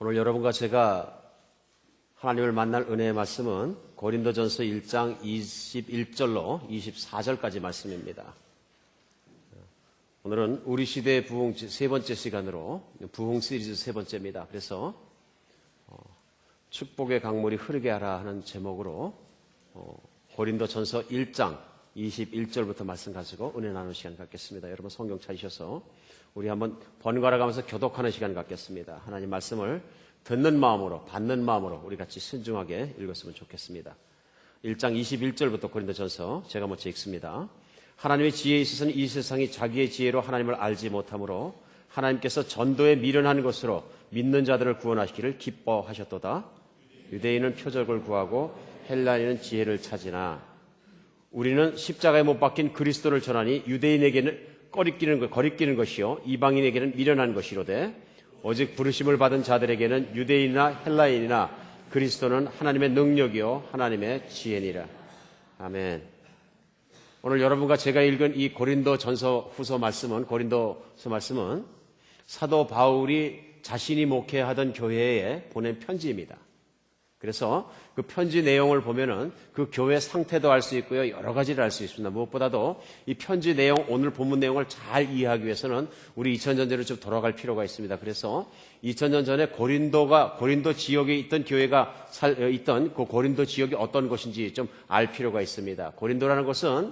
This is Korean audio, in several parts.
오늘 여러분과 제가 하나님을 만날 은혜의 말씀은 고린도전서 1장 21절로 24절까지 말씀입니다. 오늘은 우리 시대의 부흥 세 번째 시간으로 부흥 시리즈 세 번째입니다. 그래서 축복의 강물이 흐르게 하라 하는 제목으로 고린도전서 1장 21절부터 말씀 가지고 은혜 나누는 시간 갖겠습니다. 여러분 성경 찾으셔서 우리 한번 번갈아 가면서 교독하는 시간 갖겠습니다. 하나님 말씀을 듣는 마음으로 받는 마음으로 우리 같이 신중하게 읽었으면 좋겠습니다. 1장 21절부터 고린도전서 제가 먼저 읽습니다. 하나님의 지혜에 있어서는 이 세상이 자기의 지혜로 하나님을 알지 못하므로 하나님께서 전도에 미련한 것으로 믿는 자들을 구원하시기를 기뻐하셨도다. 유대인은 표적을 구하고 헬라인은 지혜를 찾으나 우리는 십자가에 못 박힌 그리스도를 전하니 유대인에게는 거리끼는 것이요 이방인에게는 미련한 것이로되 오직 부르심을 받은 자들에게는 유대인이나 헬라인이나 그리스도는 하나님의 능력이요 하나님의 지혜니라. 아멘. 오늘 여러분과 제가 읽은 이 고린도전서 후서 말씀은 사도 바울이 자신이 목회하던 교회에 보낸 편지입니다. 그래서 그 편지 내용을 보면은 그 교회 상태도 알 수 있고요. 여러 가지를 알 수 있습니다. 무엇보다도 이 편지 내용, 오늘 본문 내용을 잘 이해하기 위해서는 우리 2000년 전으로 좀 돌아갈 필요가 있습니다. 그래서 2000년 전에 고린도 지역에 있던 교회가 있던 그 고린도 지역이 어떤 곳인지 좀 알 필요가 있습니다. 고린도라는 것은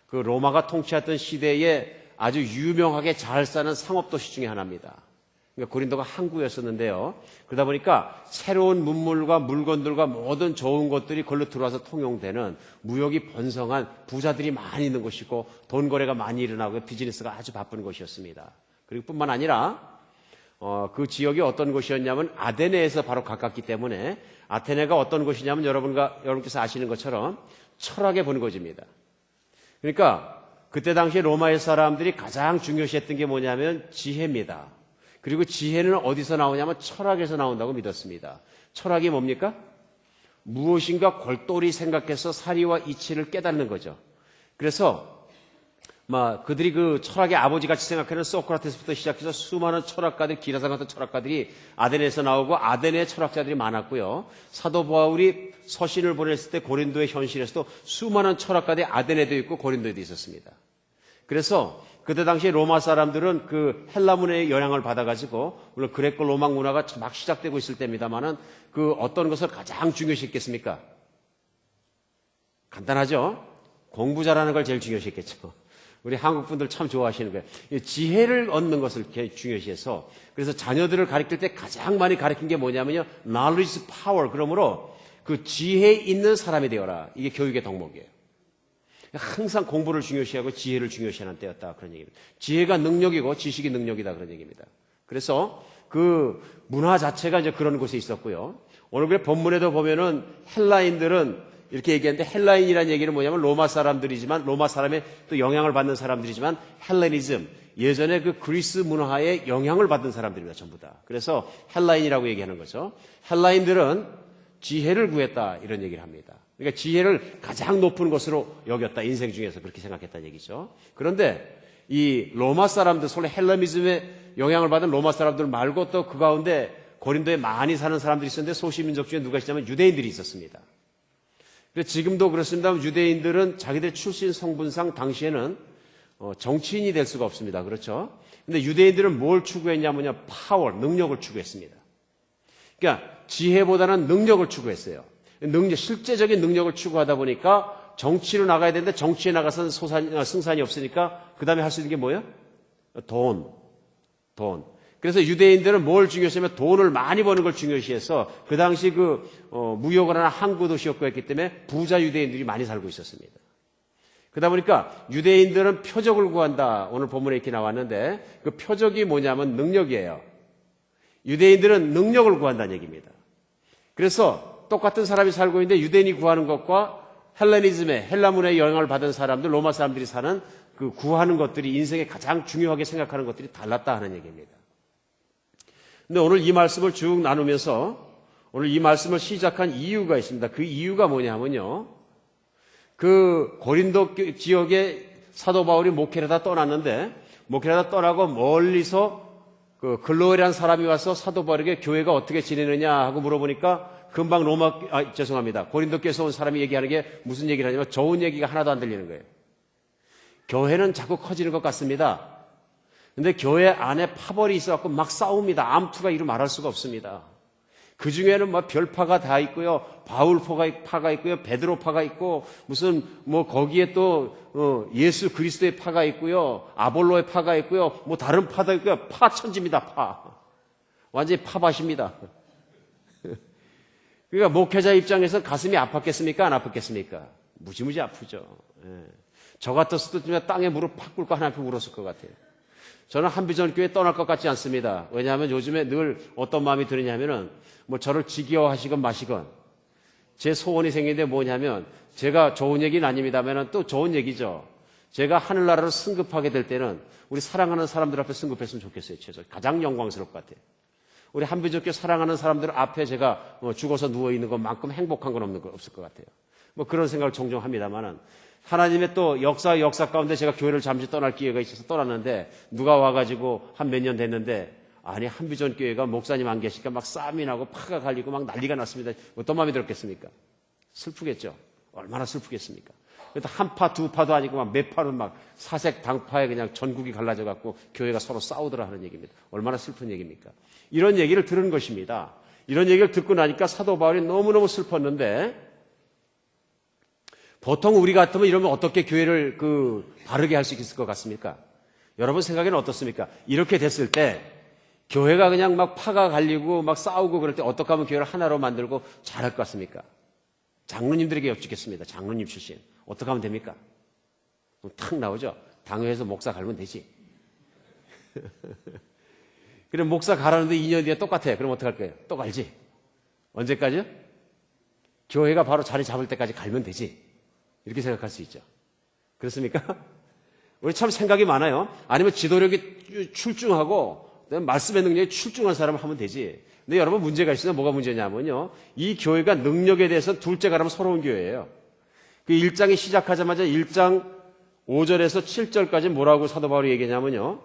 그 로마가 통치했던 시대에 아주 유명하게 잘 사는 상업도시 중에 하나입니다. 그러니까 고린도가 항구였었는데요. 그러다 보니까 새로운 문물과 물건들과 모든 좋은 것들이 걸로 들어와서 통용되는 무역이 번성한 부자들이 많이 있는 곳이고 돈 거래가 많이 일어나고 비즈니스가 아주 바쁜 곳이었습니다. 그리고 뿐만 아니라 그 지역이 어떤 곳이었냐면 아테네에서 바로 가깝기 때문에 아테네가 어떤 곳이냐면 여러분께서 아시는 것처럼 철학의 본거지입니다. 그러니까 그때 당시 로마의 사람들이 가장 중요시했던 게 뭐냐면 지혜입니다. 그리고 지혜는 어디서 나오냐면 철학에서 나온다고 믿었습니다. 철학이 뭡니까? 무엇인가 골똘히 생각해서 사리와 이치를 깨닫는 거죠. 그래서 그들이 그 철학의 아버지같이 생각하는 소크라테스부터 시작해서 수많은 철학가들, 기라상 같은 철학가들이 아테네에서 나오고 아테네의 철학자들이 많았고요. 사도 바울이 서신을 보냈을 때 고린도의 현실에서도 수많은 철학가들이 아테네도 있고 고린도에도 있었습니다. 그래서 그때 당시 로마 사람들은 그 헬라 문화의 영향을 받아가지고, 물론 그레코 로마 문화가 막 시작되고 있을 때입니다만은 그 어떤 것을 가장 중요시했겠습니까? 간단하죠? 공부 잘하는 걸 제일 중요시했겠죠. 우리 한국 분들 참 좋아하시는 거예요. 지혜를 얻는 것을 중요시해서, 그래서 자녀들을 가르칠 때 가장 많이 가르친 게 뭐냐면요. knowledge power. 그러므로 그 지혜 있는 사람이 되어라. 이게 교육의 덕목이에요. 항상 공부를 중요시하고 지혜를 중요시하는 때였다. 그런 얘기입니다. 지혜가 능력이고 지식이 능력이다. 그런 얘기입니다. 그래서 그 문화 자체가 이제 그런 곳에 있었고요. 오늘 그 본문에도 보면은 헬라인들은 이렇게 얘기하는데 헬라인이라는 얘기는 뭐냐면 로마 사람들이지만 로마 사람의 또 영향을 받는 사람들이지만 헬레니즘, 예전에 그 그리스 문화에 영향을 받은 사람들입니다. 전부 다. 그래서 헬라인이라고 얘기하는 거죠. 헬라인들은 지혜를 구했다. 이런 얘기를 합니다. 그러니까 지혜를 가장 높은 것으로 여겼다. 인생 중에서 그렇게 생각했다는 얘기죠. 그런데 이 로마 사람들, 소위 헬레니즘에 영향을 받은 로마 사람들 말고 또 그 가운데 고린도에 많이 사는 사람들이 있었는데 소시민족 중에 누가 있냐면 유대인들이 있었습니다. 지금도 그렇습니다. 유대인들은 자기들 출신 성분상 당시에는 정치인이 될 수가 없습니다. 그렇죠? 근데 유대인들은 뭘 추구했냐면요. 파워, 능력을 추구했습니다. 그러니까 지혜보다는 능력을 추구했어요. 실제적인 능력을 추구하다 보니까 정치로 나가야 되는데 정치에 나가서는 승산이 없으니까 그 다음에 할 수 있는 게 뭐예요? 돈. 그래서 유대인들은 뭘 중요시하면 돈을 많이 버는 걸 중요시해서 그 당시 무역을 하는 항구 도시였고 했기 때문에 부자 유대인들이 많이 살고 있었습니다. 그러다 보니까 유대인들은 표적을 구한다. 오늘 본문에 이렇게 나왔는데 그 표적이 뭐냐면 능력이에요. 유대인들은 능력을 구한다는 얘기입니다. 그래서 똑같은 사람이 살고 있는데 유대인이 구하는 것과 헬레니즘의 헬라 문화의 영향을 받은 사람들, 로마 사람들이 사는 그 구하는 것들이 인생에 가장 중요하게 생각하는 것들이 달랐다 하는 얘기입니다. 근데 오늘 이 말씀을 쭉 나누면서 오늘 이 말씀을 시작한 이유가 있습니다. 그 이유가 뭐냐면요. 그 고린도 지역에 사도 바울이 목회를 하다 떠났는데 목회를 하다 떠나고 멀리서 그 글로이라는 사람이 와서 사도 바울에게 교회가 어떻게 지내느냐 하고 물어보니까 금방 고린도께서 온 사람이 얘기하는 게 무슨 얘기를 하냐면 좋은 얘기가 하나도 안 들리는 거예요. 교회는 자꾸 커지는 것 같습니다. 근데 교회 안에 파벌이 있어갖고 막 싸웁니다. 암투가 이루 말할 수가 없습니다. 그 중에는 뭐 별파가 다 있고요. 바울파가 있고요. 베드로파가 있고 무슨 뭐 거기에 또 예수 그리스도의 파가 있고요. 아볼로의 파가 있고요. 뭐 다른 파도 있고요. 파천지입니다. 파. 완전히 파밭입니다. 그러니까 목회자 입장에서 가슴이 아팠겠습니까? 안 아팠겠습니까? 무지무지 아프죠. 예. 저 같았어도 그냥 땅에 무릎 팍 꿇고 하나님 앞에 울었을 것 같아요. 저는 한비전교회 떠날 것 같지 않습니다. 왜냐하면 요즘에 늘 어떤 마음이 드느냐면은 뭐 저를 지겨워하시건 마시건 제 소원이 생기는데 뭐냐면 제가 좋은 얘기는 아닙니다만은 또 좋은 얘기죠. 제가 하늘나라로 승급하게 될 때는 우리 사랑하는 사람들 앞에 승급했으면 좋겠어요. 최소 가장 영광스러울 것 같아요. 우리 한비전교회 사랑하는 사람들 앞에 제가 죽어서 누워 있는 것만큼 행복한 건 없을 것 같아요. 뭐 그런 생각을 종종 합니다만은 하나님의 또 역사 가운데 제가 교회를 잠시 떠날 기회가 있어서 떠났는데 누가 와가지고 한 몇 년 됐는데 아니 한비전 교회가 목사님 안 계시니까 막 싸움이 나고 파가 갈리고 막 난리가 났습니다. 어떤 마음이 들었겠습니까? 슬프겠죠. 얼마나 슬프겠습니까? 그래도 한 파 두 파도 아니고 막 몇 파로 막 사색 당파에 그냥 전국이 갈라져 갖고 교회가 서로 싸우더라 하는 얘기입니다. 얼마나 슬픈 얘기입니까? 이런 얘기를 들은 것입니다. 이런 얘기를 듣고 나니까 사도 바울이 너무너무 슬펐는데 보통 우리 같으면 이러면 어떻게 교회를 바르게 할 수 있을 것 같습니까? 여러분 생각에는 어떻습니까? 이렇게 됐을 때 교회가 그냥 막 파가 갈리고 막 싸우고 그럴 때 어떻게 하면 교회를 하나로 만들고 잘할 것 같습니까? 장로님들에게 여쭙겠습니다. 장로님 출신. 어떻게 하면 됩니까? 탁 나오죠? 당회에서 목사 갈면 되지. 그럼 목사 가라는데 2년 뒤에 똑같아. 그럼 어떡할 거예요? 또 갈지. 언제까지요? 교회가 바로 자리 잡을 때까지 갈면 되지. 이렇게 생각할 수 있죠. 그렇습니까? 우리 참 생각이 많아요. 아니면 지도력이 출중하고 말씀의 능력이 출중한 사람을 하면 되지. 근데 여러분 문제가 있어요. 뭐가 문제냐면요. 이 교회가 능력에 대해서 둘째 가라면 서러운 교회예요. 그 1장이 시작하자마자 1장 5절에서 7절까지 뭐라고 사도 바울이 얘기하냐면요.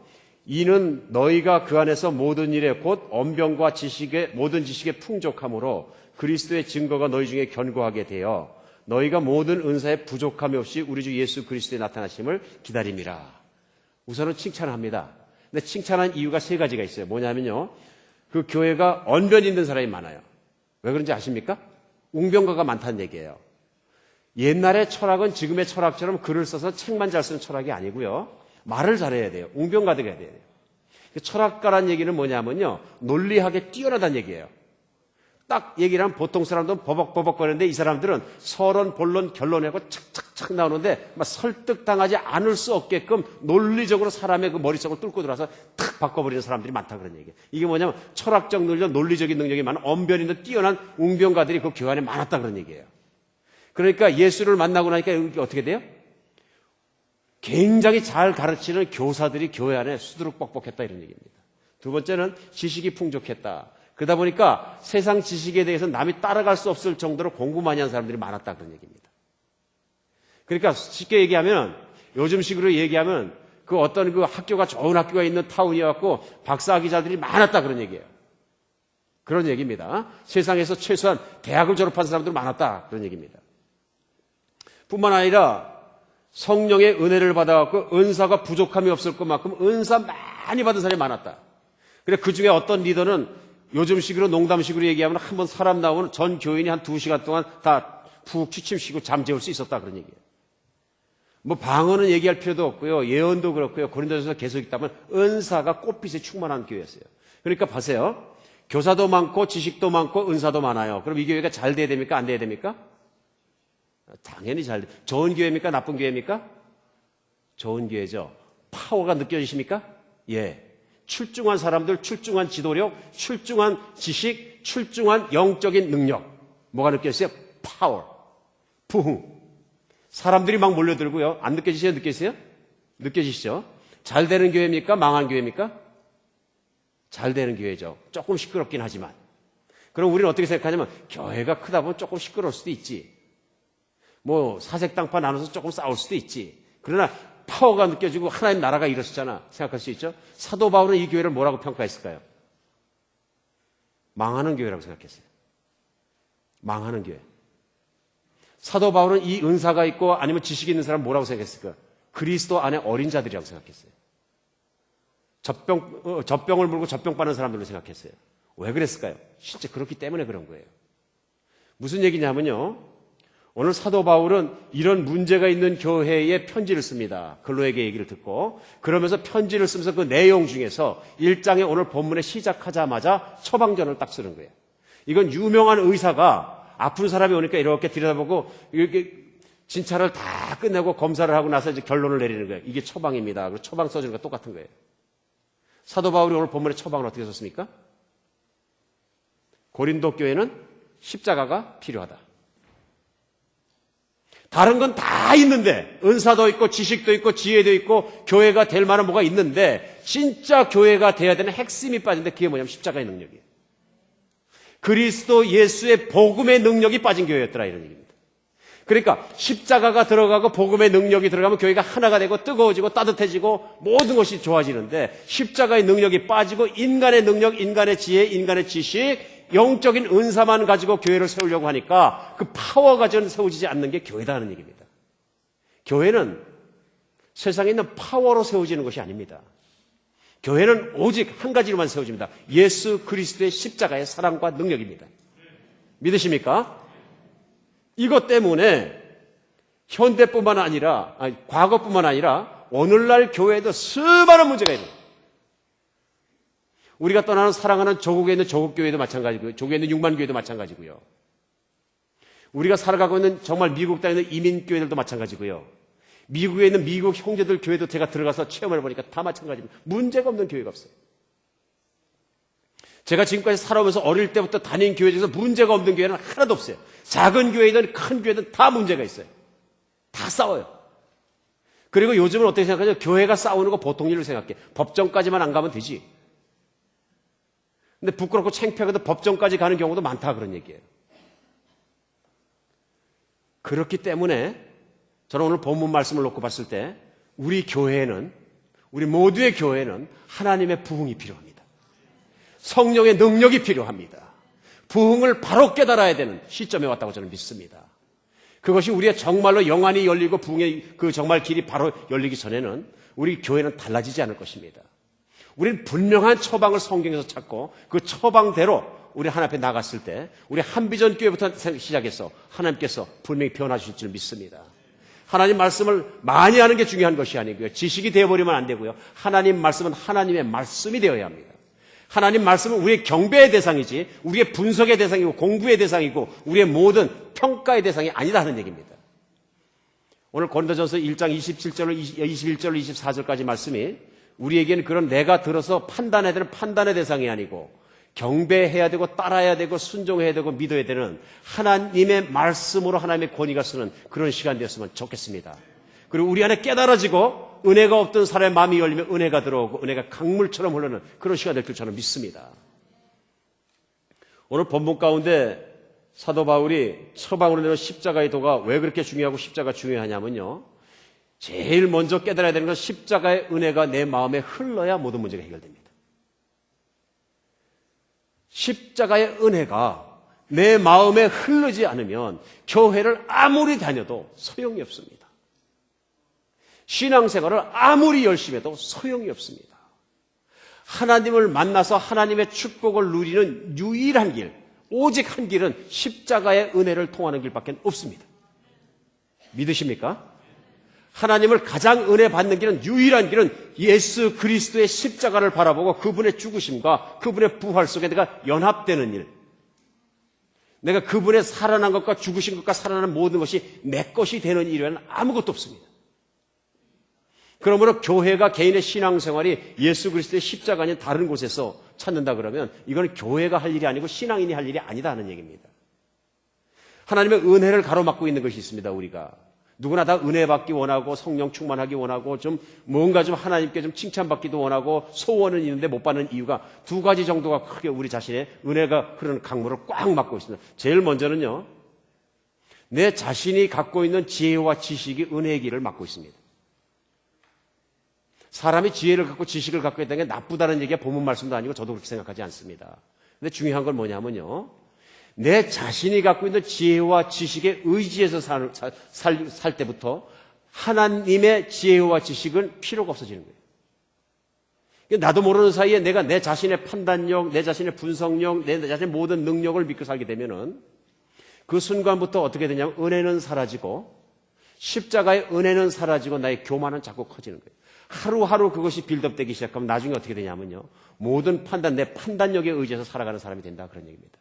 이는 너희가 그 안에서 모든 일에 곧 언변과 모든 지식에 풍족함으로 그리스도의 증거가 너희 중에 견고하게 되어 너희가 모든 은사에 부족함이 없이 우리 주 예수 그리스도의 나타나심을 기다림이라. 우선은 칭찬합니다. 근데 칭찬한 이유가 세 가지가 있어요. 뭐냐면요. 그 교회가 언변 있는 사람이 많아요. 왜 그런지 아십니까? 웅변가가 많다는 얘기예요. 옛날의 철학은 지금의 철학처럼 글을 써서 책만 잘 쓰는 철학이 아니고요. 말을 잘해야 돼요. 웅변가득 해야 돼요. 철학가란 얘기는 뭐냐면요. 논리학에 뛰어나다는 얘기예요. 딱 얘기를 하면 보통 사람들은 버벅버벅거리는데 이 사람들은 서론, 본론, 결론하고 착착착 나오는데 막 설득당하지 않을 수 없게끔 논리적으로 사람의 그 머릿속을 뚫고 들어와서 탁 바꿔버리는 사람들이 많다 그런 얘기예요. 이게 뭐냐면 철학적 능력, 논리적인 능력이 많은 언변 있는 뛰어난 웅변가들이 그 교회 안에 많았다 그런 얘기예요. 그러니까 예수를 만나고 나니까 이게 어떻게 돼요? 굉장히 잘 가르치는 교사들이 교회 안에 수두룩 뻑뻑했다 이런 얘기입니다. 두 번째는 지식이 풍족했다. 그러다 보니까 세상 지식에 대해서 남이 따라갈 수 없을 정도로 공부 많이 한 사람들이 많았다 그런 얘기입니다. 그러니까 쉽게 얘기하면 요즘식으로 얘기하면 그 어떤 그 학교가 좋은 학교가 있는 타운이었고 박사학위자들이 많았다 그런 얘기예요. 그런 얘기입니다. 세상에서 최소한 대학을 졸업한 사람들 많았다 그런 얘기입니다. 뿐만 아니라 성령의 은혜를 받아갖고 은사가 부족함이 없을 것만큼 은사 많이 받은 사람이 많았다. 그래 그 중에 어떤 리더는 요즘식으로 농담식으로 얘기하면 한번 사람 나오면 전 교인이 한 2시간 동안 다 푹 취침 쉬고 잠 재울 수 있었다 그런 얘기예요. 뭐 방언은 얘기할 필요도 없고요. 예언도 그렇고요. 고린도전서 계속 있다면 은사가 꽃빛에 충만한 교회였어요. 그러니까 보세요. 교사도 많고 지식도 많고 은사도 많아요. 그럼 이 교회가 잘 돼야 됩니까? 안 돼야 됩니까? 당연히 잘 돼. 좋은 교회입니까? 나쁜 교회입니까? 좋은 교회죠. 파워가 느껴지십니까? 예. 출중한 사람들, 출중한 지도력, 출중한 지식, 출중한 영적인 능력. 뭐가 느껴지세요? 파워. 부흥. 사람들이 막 몰려들고요. 안 느껴지세요? 느껴지세요? 느껴지시죠? 잘 되는 교회입니까? 망한 교회입니까? 잘 되는 교회죠. 조금 시끄럽긴 하지만. 그럼 우리는 어떻게 생각하냐면 교회가 크다 보면 조금 시끄러울 수도 있지. 뭐 사색당파 나눠서 조금 싸울 수도 있지. 그러나 파워가 느껴지고 하나님 나라가 일어섰잖아. 생각할 수 있죠? 사도 바울은 이 교회를 뭐라고 평가했을까요? 망하는 교회라고 생각했어요. 망하는 교회. 사도 바울은 이 은사가 있고 아니면 지식이 있는 사람 뭐라고 생각했을까요? 그리스도 안에 어린 자들이라고 생각했어요. 젖병을 물고 젖병 빠는 사람들로 생각했어요. 왜 그랬을까요? 실제 그렇기 때문에 그런 거예요. 무슨 얘기냐면요. 오늘 사도 바울은 이런 문제가 있는 교회에 편지를 씁니다. 글로에게 얘기를 듣고 그러면서 편지를 쓰면서 그 내용 중에서 1장에 오늘 본문에 시작하자마자 처방전을 딱 쓰는 거예요. 이건 유명한 의사가 아픈 사람이 오니까 이렇게 들여다보고 이렇게 진찰을 다 끝내고 검사를 하고 나서 이제 결론을 내리는 거예요. 이게 처방입니다. 그리고 처방 써주는 거 똑같은 거예요. 사도 바울이 오늘 본문에 처방을 어떻게 썼습니까? 고린도 교회는 십자가가 필요하다. 다른 건 다 있는데 은사도 있고 지식도 있고 지혜도 있고 교회가 될 만한 뭐가 있는데 진짜 교회가 돼야 되는 핵심이 빠진데 그게 뭐냐면 십자가의 능력이에요. 그리스도 예수의 복음의 능력이 빠진 교회였더라 이런 얘기입니다. 그러니까 십자가가 들어가고 복음의 능력이 들어가면 교회가 하나가 되고 뜨거워지고 따뜻해지고 모든 것이 좋아지는데 십자가의 능력이 빠지고 인간의 능력, 인간의 지혜, 인간의 지식, 영적인 은사만 가지고 교회를 세우려고 하니까 그 파워 가지고는 세워지지 않는 게 교회다는 얘기입니다. 교회는 세상에 있는 파워로 세워지는 것이 아닙니다. 교회는 오직 한 가지로만 세워집니다. 예수 그리스도의 십자가의 사랑과 능력입니다. 믿으십니까? 이것 때문에 현대뿐만 아니라 과거뿐만 아니라 오늘날 교회에도 수많은 문제가 있는 거예요. 우리가 떠나는 사랑하는 조국에 있는 조국교회도 마찬가지고요. 조국에 있는 6만 교회도 마찬가지고요. 우리가 살아가고 있는 정말 미국 땅에 있는 이민교회들도 마찬가지고요. 미국에 있는 미국 형제들 교회도 제가 들어가서 체험을 해보니까 다 마찬가지입니다. 문제가 없는 교회가 없어요. 제가 지금까지 살아오면서 어릴 때부터 다닌 교회 중에서 문제가 없는 교회는 하나도 없어요. 작은 교회든 큰 교회든 다 문제가 있어요. 다 싸워요. 그리고 요즘은 어떻게 생각하죠? 교회가 싸우는 거 보통 일로 생각해. 법정까지만 안 가면 되지. 근데 부끄럽고 창피하게도 법정까지 가는 경우도 많다 그런 얘기예요. 그렇기 때문에 저는 오늘 본문 말씀을 놓고 봤을 때 우리 교회는, 우리 모두의 교회는 하나님의 부흥이 필요합니다. 성령의 능력이 필요합니다. 부흥을 바로 깨달아야 되는 시점에 왔다고 저는 믿습니다. 그것이 우리의 정말로 영안이 열리고 부흥의 그 정말 길이 바로 열리기 전에는 우리 교회는 달라지지 않을 것입니다. 우리는 분명한 처방을 성경에서 찾고 그 처방대로 우리 하나님 앞에 나갔을 때 우리 한비전 교회부터 시작해서 하나님께서 분명히 변화주실 줄 믿습니다. 하나님 말씀을 많이 하는 게 중요한 것이 아니고요. 지식이 되어버리면 안 되고요. 하나님 말씀은 하나님의 말씀이 되어야 합니다. 하나님 말씀은 우리의 경배의 대상이지 우리의 분석의 대상이고 공부의 대상이고 우리의 모든 평가의 대상이 아니다 하는 얘기입니다. 오늘 고린도전서 1장 27절로 21절로 24절까지 말씀이 우리에게는 그런 내가 들어서 판단해야 되는 판단의 대상이 아니고 경배해야 되고 따라야 되고 순종해야 되고 믿어야 되는 하나님의 말씀으로 하나님의 권위가 쓰는 그런 시간 되었으면 좋겠습니다. 그리고 우리 안에 깨달아지고 은혜가 없던 사람의 마음이 열리면 은혜가 들어오고 은혜가 강물처럼 흐르는 그런 시간 될 줄 저는 믿습니다. 오늘 본문 가운데 사도 바울이 처방으로 내는 십자가의 도가 왜 그렇게 중요하고 십자가 중요하냐면요. 제일 먼저 깨달아야 되는 건 십자가의 은혜가 내 마음에 흘러야 모든 문제가 해결됩니다. 십자가의 은혜가 내 마음에 흐르지 않으면 교회를 아무리 다녀도 소용이 없습니다. 신앙생활을 아무리 열심히 해도 소용이 없습니다. 하나님을 만나서 하나님의 축복을 누리는 유일한 길, 오직 한 길은 십자가의 은혜를 통하는 길밖에 없습니다. 믿으십니까? 하나님을 가장 은혜 받는 길은 유일한 길은 예수 그리스도의 십자가를 바라보고 그분의 죽으심과 그분의 부활 속에 내가 연합되는 일. 내가 그분의 살아난 것과 죽으신 것과 살아난 모든 것이 내 것이 되는 일에는 아무것도 없습니다. 그러므로 교회가 개인의 신앙생활이 예수 그리스도의 십자가 아닌 다른 곳에서 찾는다 그러면 이건 교회가 할 일이 아니고 신앙인이 할 일이 아니다 하는 얘기입니다. 하나님의 은혜를 가로막고 있는 것이 있습니다. 우리가. 누구나 다 은혜 받기 원하고 성령 충만하기 원하고 좀 뭔가 좀 하나님께 좀 칭찬받기도 원하고 소원은 있는데 못 받는 이유가 두 가지 정도가 크게 우리 자신의 은혜가 흐르는 강물을 꽉 막고 있습니다. 제일 먼저는요. 내 자신이 갖고 있는 지혜와 지식이 은혜의 길을 막고 있습니다. 사람이 지혜를 갖고 지식을 갖고 있다는 게 나쁘다는 얘기가 본문 말씀도 아니고 저도 그렇게 생각하지 않습니다. 근데 중요한 건 뭐냐면요. 내 자신이 갖고 있는 지혜와 지식에 의지해서 살 때부터 하나님의 지혜와 지식은 필요가 없어지는 거예요. 나도 모르는 사이에 내가 내 자신의 판단력, 내 자신의 분석력, 내 자신의 모든 능력을 믿고 살게 되면은 그 순간부터 어떻게 되냐면 은혜는 사라지고 십자가의 은혜는 사라지고 나의 교만은 자꾸 커지는 거예요. 하루하루 그것이 빌드업되기 시작하면 나중에 어떻게 되냐면요. 모든 판단, 내 판단력에 의지해서 살아가는 사람이 된다. 그런 얘기입니다.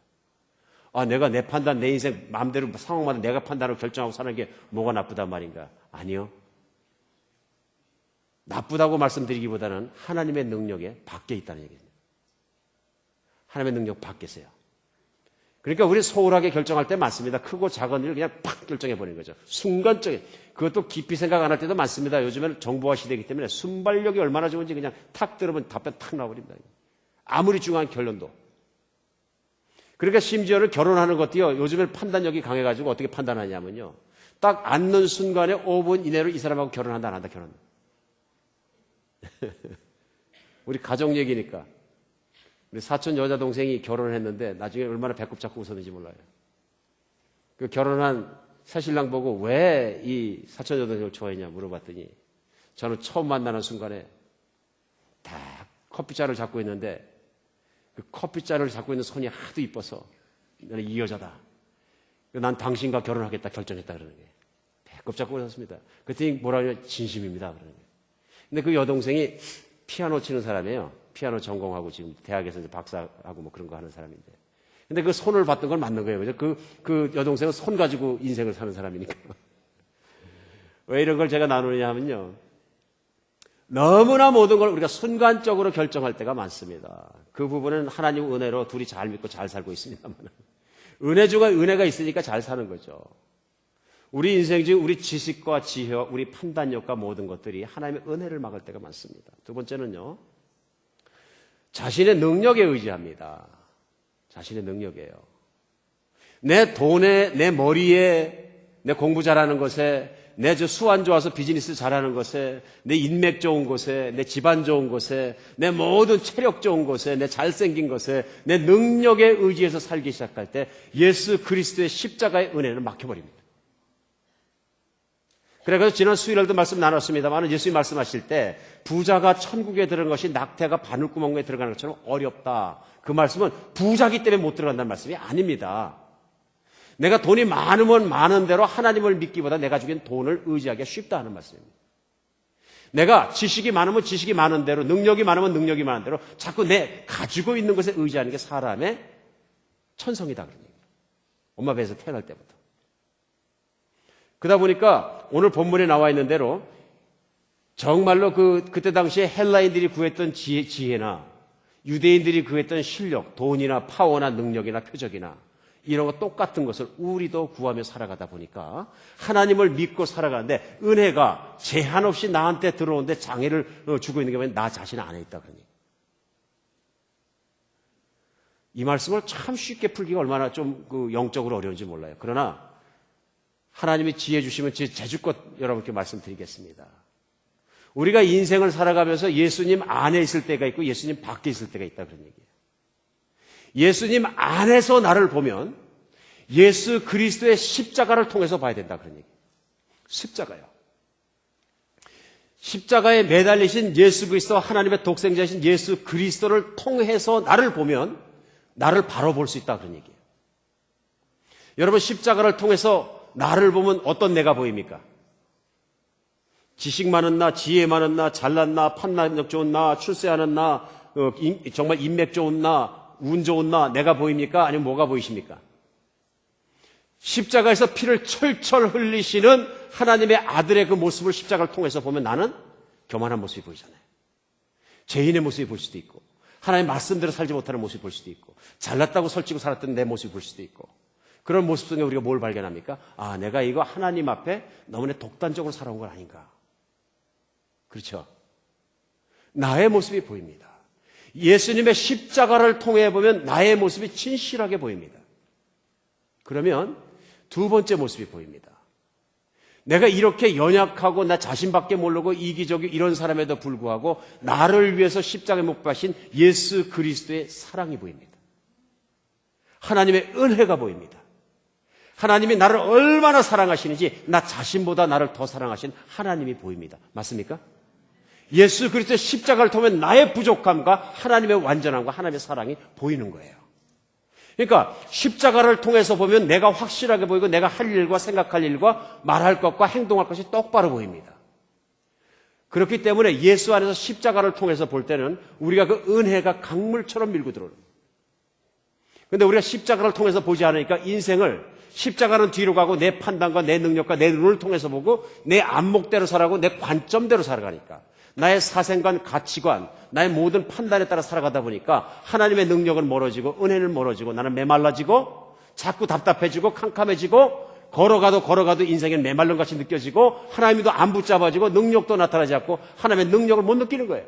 아, 내가 내 판단, 내 인생 마음대로 상황마다 내가 판단을 결정하고 사는 게 뭐가 나쁘단 말인가? 아니요. 나쁘다고 말씀드리기보다는 하나님의 능력에 밖에 있다는 얘기입니다. 하나님의 능력 밖에 있어요. 그러니까 우리 소홀하게 결정할 때 많습니다. 크고 작은 일을 그냥 팍 결정해버리는 거죠. 순간적인. 그것도 깊이 생각 안 할 때도 많습니다. 요즘에는 정보화 시대이기 때문에 순발력이 얼마나 좋은지 그냥 탁 들으면 답변 탁 나와버립니다. 아무리 중요한 결론도. 그러니까 심지어는 결혼하는 것도요. 요즘에는 판단력이 강해가지고 어떻게 판단하냐면요. 딱 앉는 순간에 5분 이내로 이 사람하고 결혼한다 안 한다 결혼한다. 우리 가족 얘기니까. 우리 사촌 여자 동생이 결혼을 했는데 나중에 얼마나 배꼽 잡고 웃었는지 몰라요. 그 결혼한 새신랑 보고 왜 이 사촌 여자 동생을 좋아했냐 물어봤더니 저는 처음 만나는 순간에 딱 커피잔을 잡고 있는데 그 커피잔을 잡고 있는 손이 하도 이뻐서 나는 이 여자다. 난 당신과 결혼하겠다 결정했다 그러는 거예요. 배꼽 잡고 웃었습니다. 그랬더니 뭐라 하냐면 진심입니다 그러는 거예요. 근데 그 여동생이 피아노 치는 사람이에요. 피아노 전공하고 지금 대학에서 이제 박사하고 뭐 그런 거 하는 사람인데. 근데 그 손을 봤던 건 맞는 거예요. 그죠? 그 여동생은 손 가지고 인생을 사는 사람이니까. 왜 이런 걸 제가 나누느냐 하면요. 너무나 모든 걸 우리가 순간적으로 결정할 때가 많습니다. 그 부분은 하나님 은혜로 둘이 잘 믿고 잘 살고 있습니다만. 은혜 중에 은혜가 있으니까 잘 사는 거죠. 우리 인생 중 우리 지식과 지혜와 우리 판단력과 모든 것들이 하나님의 은혜를 막을 때가 많습니다. 두 번째는요. 자신의 능력에 의지합니다. 자신의 능력이에요. 내 돈에, 내 머리에, 내 공부 잘하는 것에, 내 수완 좋아서 비즈니스 잘하는 것에, 내 인맥 좋은 것에, 내 집안 좋은 것에, 내 모든 체력 좋은 것에, 내 잘생긴 것에, 내 능력에 의지해서 살기 시작할 때 예수 그리스도의 십자가의 은혜는 막혀버립니다. 그래서 지난 수요일에도 말씀 나눴습니다만 예수님이 말씀하실 때 부자가 천국에 들어간 것이 낙태가 바늘구멍에 들어가는 것처럼 어렵다. 그 말씀은 부자기 때문에 못 들어간다는 말씀이 아닙니다. 내가 돈이 많으면 많은 대로 하나님을 믿기보다 내가 주긴 돈을 의지하기가 쉽다 하는 말씀입니다. 내가 지식이 많으면 지식이 많은 대로 능력이 많으면 능력이 많은 대로 자꾸 내 가지고 있는 것에 의지하는 게 사람의 천성이다. 그런 얘기입니다. 엄마 배에서 태어날 때부터. 그러다 보니까 오늘 본문에 나와 있는 대로 정말로 그때 당시에 헬라인들이 구했던 지혜나 유대인들이 구했던 실력, 돈이나 파워나 능력이나 표적이나 이런 거 똑같은 것을 우리도 구하며 살아가다 보니까 하나님을 믿고 살아가는데 은혜가 제한 없이 나한테 들어오는데 장애를 주고 있는 게 뭐냐면 나 자신 안에 있다 그러니. 이 말씀을 참 쉽게 풀기가 얼마나 좀 영적으로 어려운지 몰라요. 그러나 하나님이 지혜 주시면 제 제주껏 여러분께 말씀드리겠습니다. 우리가 인생을 살아가면서 예수님 안에 있을 때가 있고 예수님 밖에 있을 때가 있다 그런 얘기예요. 예수님 안에서 나를 보면 예수 그리스도의 십자가를 통해서 봐야 된다 그런 얘기예요. 십자가요. 십자가에 매달리신 예수 그리스도 하나님의 독생자이신 예수 그리스도를 통해서 나를 보면 나를 바로 볼 수 있다 그런 얘기예요. 여러분 십자가를 통해서 나를 보면 어떤 내가 보입니까? 지식 많은 나, 지혜 많은 나, 잘난 나, 판단력 좋은 나, 출세하는 나, 정말 인맥 좋은 나, 운 좋은 나, 내가 보입니까? 아니면 뭐가 보이십니까? 십자가에서 피를 철철 흘리시는 하나님의 아들의 그 모습을 십자가를 통해서 보면 나는 교만한 모습이 보이잖아요. 죄인의 모습이 볼 수도 있고, 하나님의 말씀대로 살지 못하는 모습이 볼 수도 있고, 잘났다고 설치고 살았던 내 모습이 볼 수도 있고, 그런 모습 속에 우리가 뭘 발견합니까? 아, 내가 이거 하나님 앞에 너무나 독단적으로 살아온 건 아닌가. 그렇죠? 나의 모습이 보입니다. 예수님의 십자가를 통해 보면 나의 모습이 진실하게 보입니다. 그러면 두 번째 모습이 보입니다. 내가 이렇게 연약하고 나 자신밖에 모르고 이기적이 이런 사람에도 불구하고 나를 위해서 십자가에 못 박힌 예수 그리스도의 사랑이 보입니다. 하나님의 은혜가 보입니다. 하나님이 나를 얼마나 사랑하시는지 나 자신보다 나를 더 사랑하신 하나님이 보입니다. 맞습니까? 예수 그리스도의 십자가를 통해 나의 부족함과 하나님의 완전함과 하나님의 사랑이 보이는 거예요. 그러니까 십자가를 통해서 보면 내가 확실하게 보이고 내가 할 일과 생각할 일과 말할 것과 행동할 것이 똑바로 보입니다. 그렇기 때문에 예수 안에서 십자가를 통해서 볼 때는 우리가 그 은혜가 강물처럼 밀고 들어오는 거예요. 그런데 우리가 십자가를 통해서 보지 않으니까 인생을 십자가는 뒤로 가고 내 판단과 내 능력과 내 눈을 통해서 보고 내 안목대로 살아가고 내 관점대로 살아가니까 나의 사생관, 가치관, 나의 모든 판단에 따라 살아가다 보니까 하나님의 능력은 멀어지고 은혜는 멀어지고 나는 메말라지고 자꾸 답답해지고 캄캄해지고 걸어가도 인생은 메말른 같이 느껴지고 하나님도 안 붙잡아지고 능력도 나타나지 않고 하나님의 능력을 못 느끼는 거예요.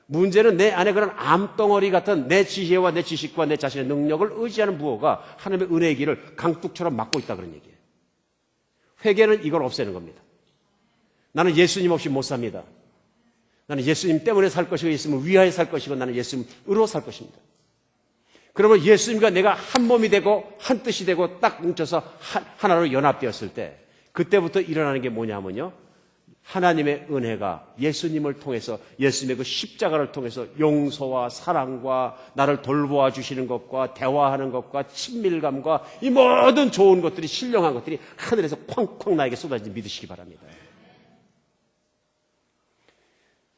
문제는 내 안에 그런 암덩어리 같은 내 지혜와 내 지식과 내 자신의 능력을 의지하는 무엇가 하나님의 은혜의 길을 강둑처럼 막고 있다 그런 얘기예요. 회개는 이걸 없애는 겁니다. 나는 예수님 없이 못 삽니다. 나는 예수님 때문에 살 것이고 예수님을 위하여 살 것이고 나는 예수님으로 살 것입니다. 그러면 예수님과 내가 한 몸이 되고 한 뜻이 되고 딱 뭉쳐서 하나로 연합되었을 때 그때부터 일어나는 게 뭐냐면요. 하나님의 은혜가 예수님을 통해서 예수님의 그 십자가를 통해서 용서와 사랑과 나를 돌보아 주시는 것과 대화하는 것과 친밀감과 이 모든 좋은 것들이 신령한 것들이 하늘에서 쾅쾅 나에게 쏟아진 믿으시기 바랍니다.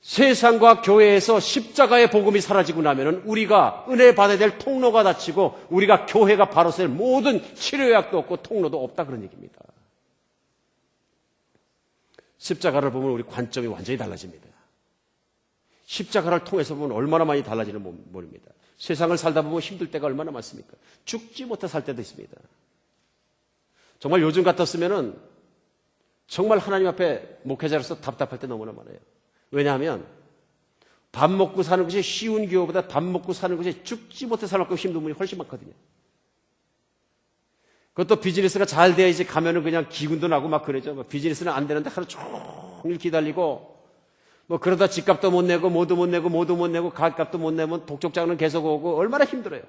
세상과 교회에서 십자가의 복음이 사라지고 나면은 우리가 은혜 받아야 될 통로가 닫히고 우리가 교회가 바로 설 모든 치료약도 없고 통로도 없다 그런 얘기입니다. 십자가를 보면 우리 관점이 완전히 달라집니다. 십자가를 통해서 보면 얼마나 많이 달라지는 모릅니다. 세상을 살다 보면 힘들 때가 얼마나 많습니까? 죽지 못해 살 때도 있습니다. 정말 요즘 같았으면은 정말 하나님 앞에 목회자로서 답답할 때 너무나 많아요. 왜냐하면 밥 먹고 사는 것이 쉬운 기호보다 밥 먹고 사는 것이 죽지 못해 살 만큼 힘든 분이 훨씬 많거든요. 그것도 비즈니스가 잘 돼야지 가면은 그냥 기운도 나고 막 그러죠. 비즈니스는 안 되는데 하루 종일 기다리고 뭐 그러다 집값도 못 내고 모두 못 내고 가격값도 못 내면 독촉장은 계속 오고 얼마나 힘들어요.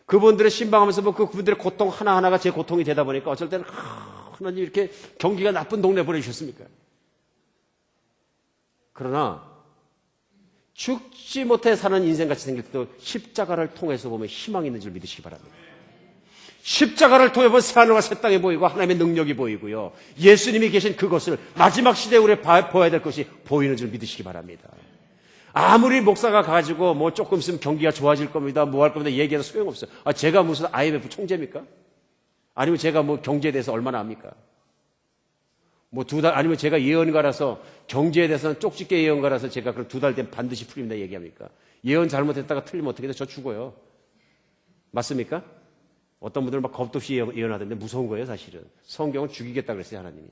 그분들의 신방하면서 뭐 그분들의 고통 하나하나가 제 고통이 되다 보니까 어쩔 때는 하나님 이렇게 경기가 나쁜 동네 보내주셨습니까? 그러나 죽지 못해 사는 인생같이 생길 때도 십자가를 통해서 보면 희망이 있는 줄 믿으시기 바랍니다. 십자가를 통해 보면 새하늘과 새 땅이 보이고 하나님의 능력이 보이고요. 예수님이 계신 그것을 마지막 시대에 우리 보아야 될 것이 보이는 줄 믿으시기 바랍니다. 아무리 목사가 가지고 뭐 조금 있으면 경기가 좋아질 겁니다. 뭐 할 겁니다. 얘기해도 소용없어요. 제가 무슨 IMF 총재입니까? 아니면 제가 뭐 경제에 대해서 얼마나 압니까? 뭐 아니면 제가 예언가라서 경제에 대해서는 쪽집게 예언가라서 제가 그럼 2달 되면 반드시 풀립니다 얘기합니까? 예언 잘못했다가 틀리면 어떻게 돼? 저 죽어요. 맞습니까? 어떤 분들은 막 겁도 없이 예언하던데 무서운 거예요 사실은. 성경은 죽이겠다 그랬어요 하나님이.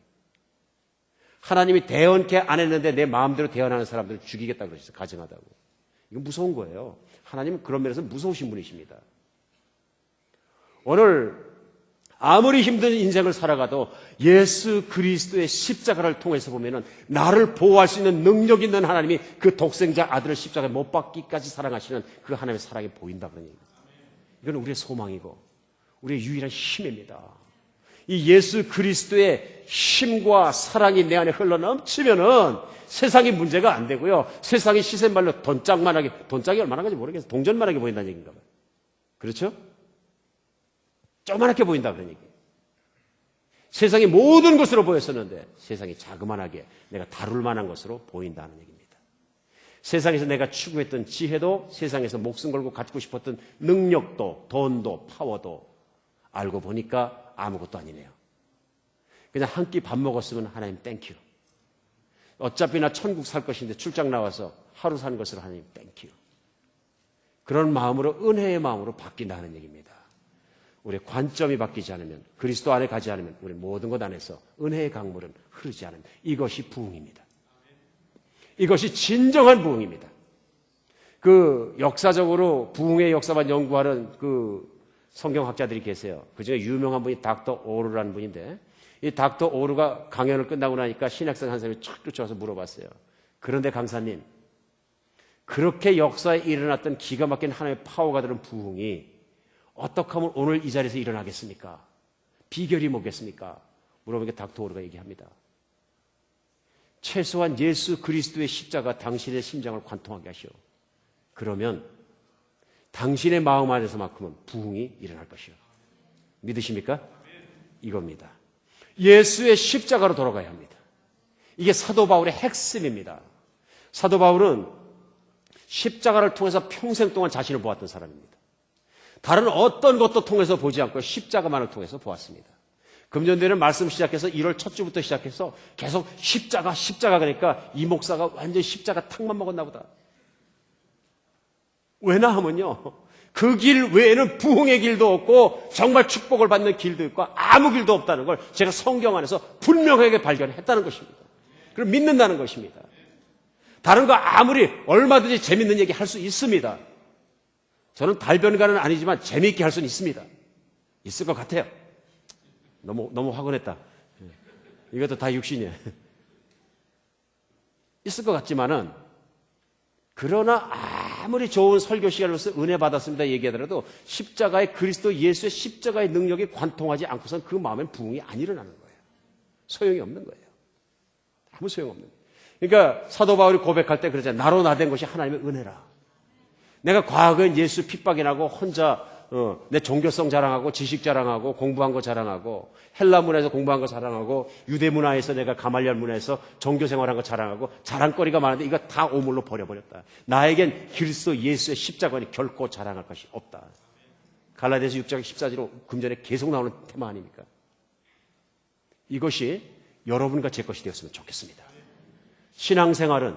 하나님이 대언케 안 했는데 내 마음대로 대언하는 사람들을 죽이겠다 그랬어요. 가증하다고. 이건 무서운 거예요. 하나님은 그런 면에서 무서우신 분이십니다. 오늘 아무리 힘든 인생을 살아가도 예수 그리스도의 십자가를 통해서 보면은 나를 보호할 수 있는 능력 있는 하나님이 그 독생자 아들을 십자가에 못 박기까지 사랑하시는 그 하나님의 사랑이 보인다 그런 얘기입니다. 이건 우리의 소망이고 우리의 유일한 힘입니다. 이 예수 그리스도의 힘과 사랑이 내 안에 흘러넘치면은 세상이 문제가 안 되고요. 세상이 시샘말로 돈짝만하게, 돈짝이 얼마나 가지 모르겠어요. 동전만하게 보인다는 얘기인가 봐요. 그렇죠? 조그맣게 보인다 그런 얘기. 세상이 모든 것으로 보였었는데 세상이 자그만하게 내가 다룰 만한 것으로 보인다는 얘기입니다. 세상에서 내가 추구했던 지혜도 세상에서 목숨 걸고 갖고 싶었던 능력도 돈도 파워도 알고 보니까 아무것도 아니네요. 그냥 한 끼 밥 먹었으면 하나님 땡큐. 어차피 나 천국 살 것인데 출장 나와서 하루 사는 것으로 하나님 땡큐. 그런 마음으로 은혜의 마음으로 바뀐다는 얘기입니다. 우리의 관점이 바뀌지 않으면 그리스도 안에 가지 않으면 우리 모든 것 안에서 은혜의 강물은 흐르지 않습니다. 이것이 부흥입니다. 이것이 진정한 부흥입니다. 그 역사적으로 부흥의 역사만 연구하는 그 성경학자들이 계세요. 그중에 유명한 분이 닥터 오루라는 분인데 이 닥터 오루가 강연을 끝나고 나니까 신학생 한 사람이 촥 쫓아와서 물어봤어요. 그런데 강사님, 그렇게 역사에 일어났던 기가 막힌 하나님의 파워가 들은 부흥이 어떻게 하면 오늘 이 자리에서 일어나겠습니까? 비결이 뭐겠습니까? 물어보니까 닥터 오루가 얘기합니다. 최소한 예수 그리스도의 십자가 당신의 심장을 관통하게 하시오. 그러면 당신의 마음 안에서만큼은 부흥이 일어날 것이요. 믿으십니까? 이겁니다. 예수의 십자가로 돌아가야 합니다. 이게 사도 바울의 핵심입니다. 사도 바울은 십자가를 통해서 평생 동안 자신을 보았던 사람입니다. 다른 어떤 것도 통해서 보지 않고 십자가만을 통해서 보았습니다. 금년도에는 말씀 시작해서 1월 첫 주부터 시작해서 계속 십자가 그러니까 이 목사가 완전히 십자가 탕만 먹었나 보다. 왜냐 하면요, 그 길 외에는 부흥의 길도 없고 정말 축복을 받는 길도 있고 아무 길도 없다는 걸 제가 성경 안에서 분명하게 발견했다는 것입니다. 그럼 믿는다는 것입니다. 다른 거 아무리 얼마든지 재밌는 얘기 할 수 있습니다. 저는 달변가는 아니지만 재미있게 할 수는 있습니다. 있을 것 같아요. 너무 화근했다. 이것도 다 육신이에요. 있을 것 같지만은, 그러나 아무리 좋은 설교 시간으로서 은혜 받았습니다 얘기하더라도 십자가의 그리스도 예수의 십자가의 능력이 관통하지 않고선 그 마음엔 부흥이 안 일어나는 거예요. 소용이 없는 거예요. 아무 소용없는 거예요. 그러니까 사도 바울이 고백할 때 그러잖아요. 나로 나된 것이 하나님의 은혜라. 내가 과거엔 예수 핍박이 나고 혼자 내 종교성 자랑하고 지식 자랑하고 공부한 거 자랑하고 헬라 문화에서 공부한 거 자랑하고 유대 문화에서 내가 가말리엘 문화에서 종교 생활한 거 자랑하고 자랑거리가 많은데 이거 다 오물로 버려버렸다. 나에겐 그리스도 예수의 십자가니 결코 자랑할 것이 없다. 갈라디아서 6장 14절로 금전에 계속 나오는 테마 아닙니까? 이것이 여러분과 제 것이 되었으면 좋겠습니다. 신앙생활은,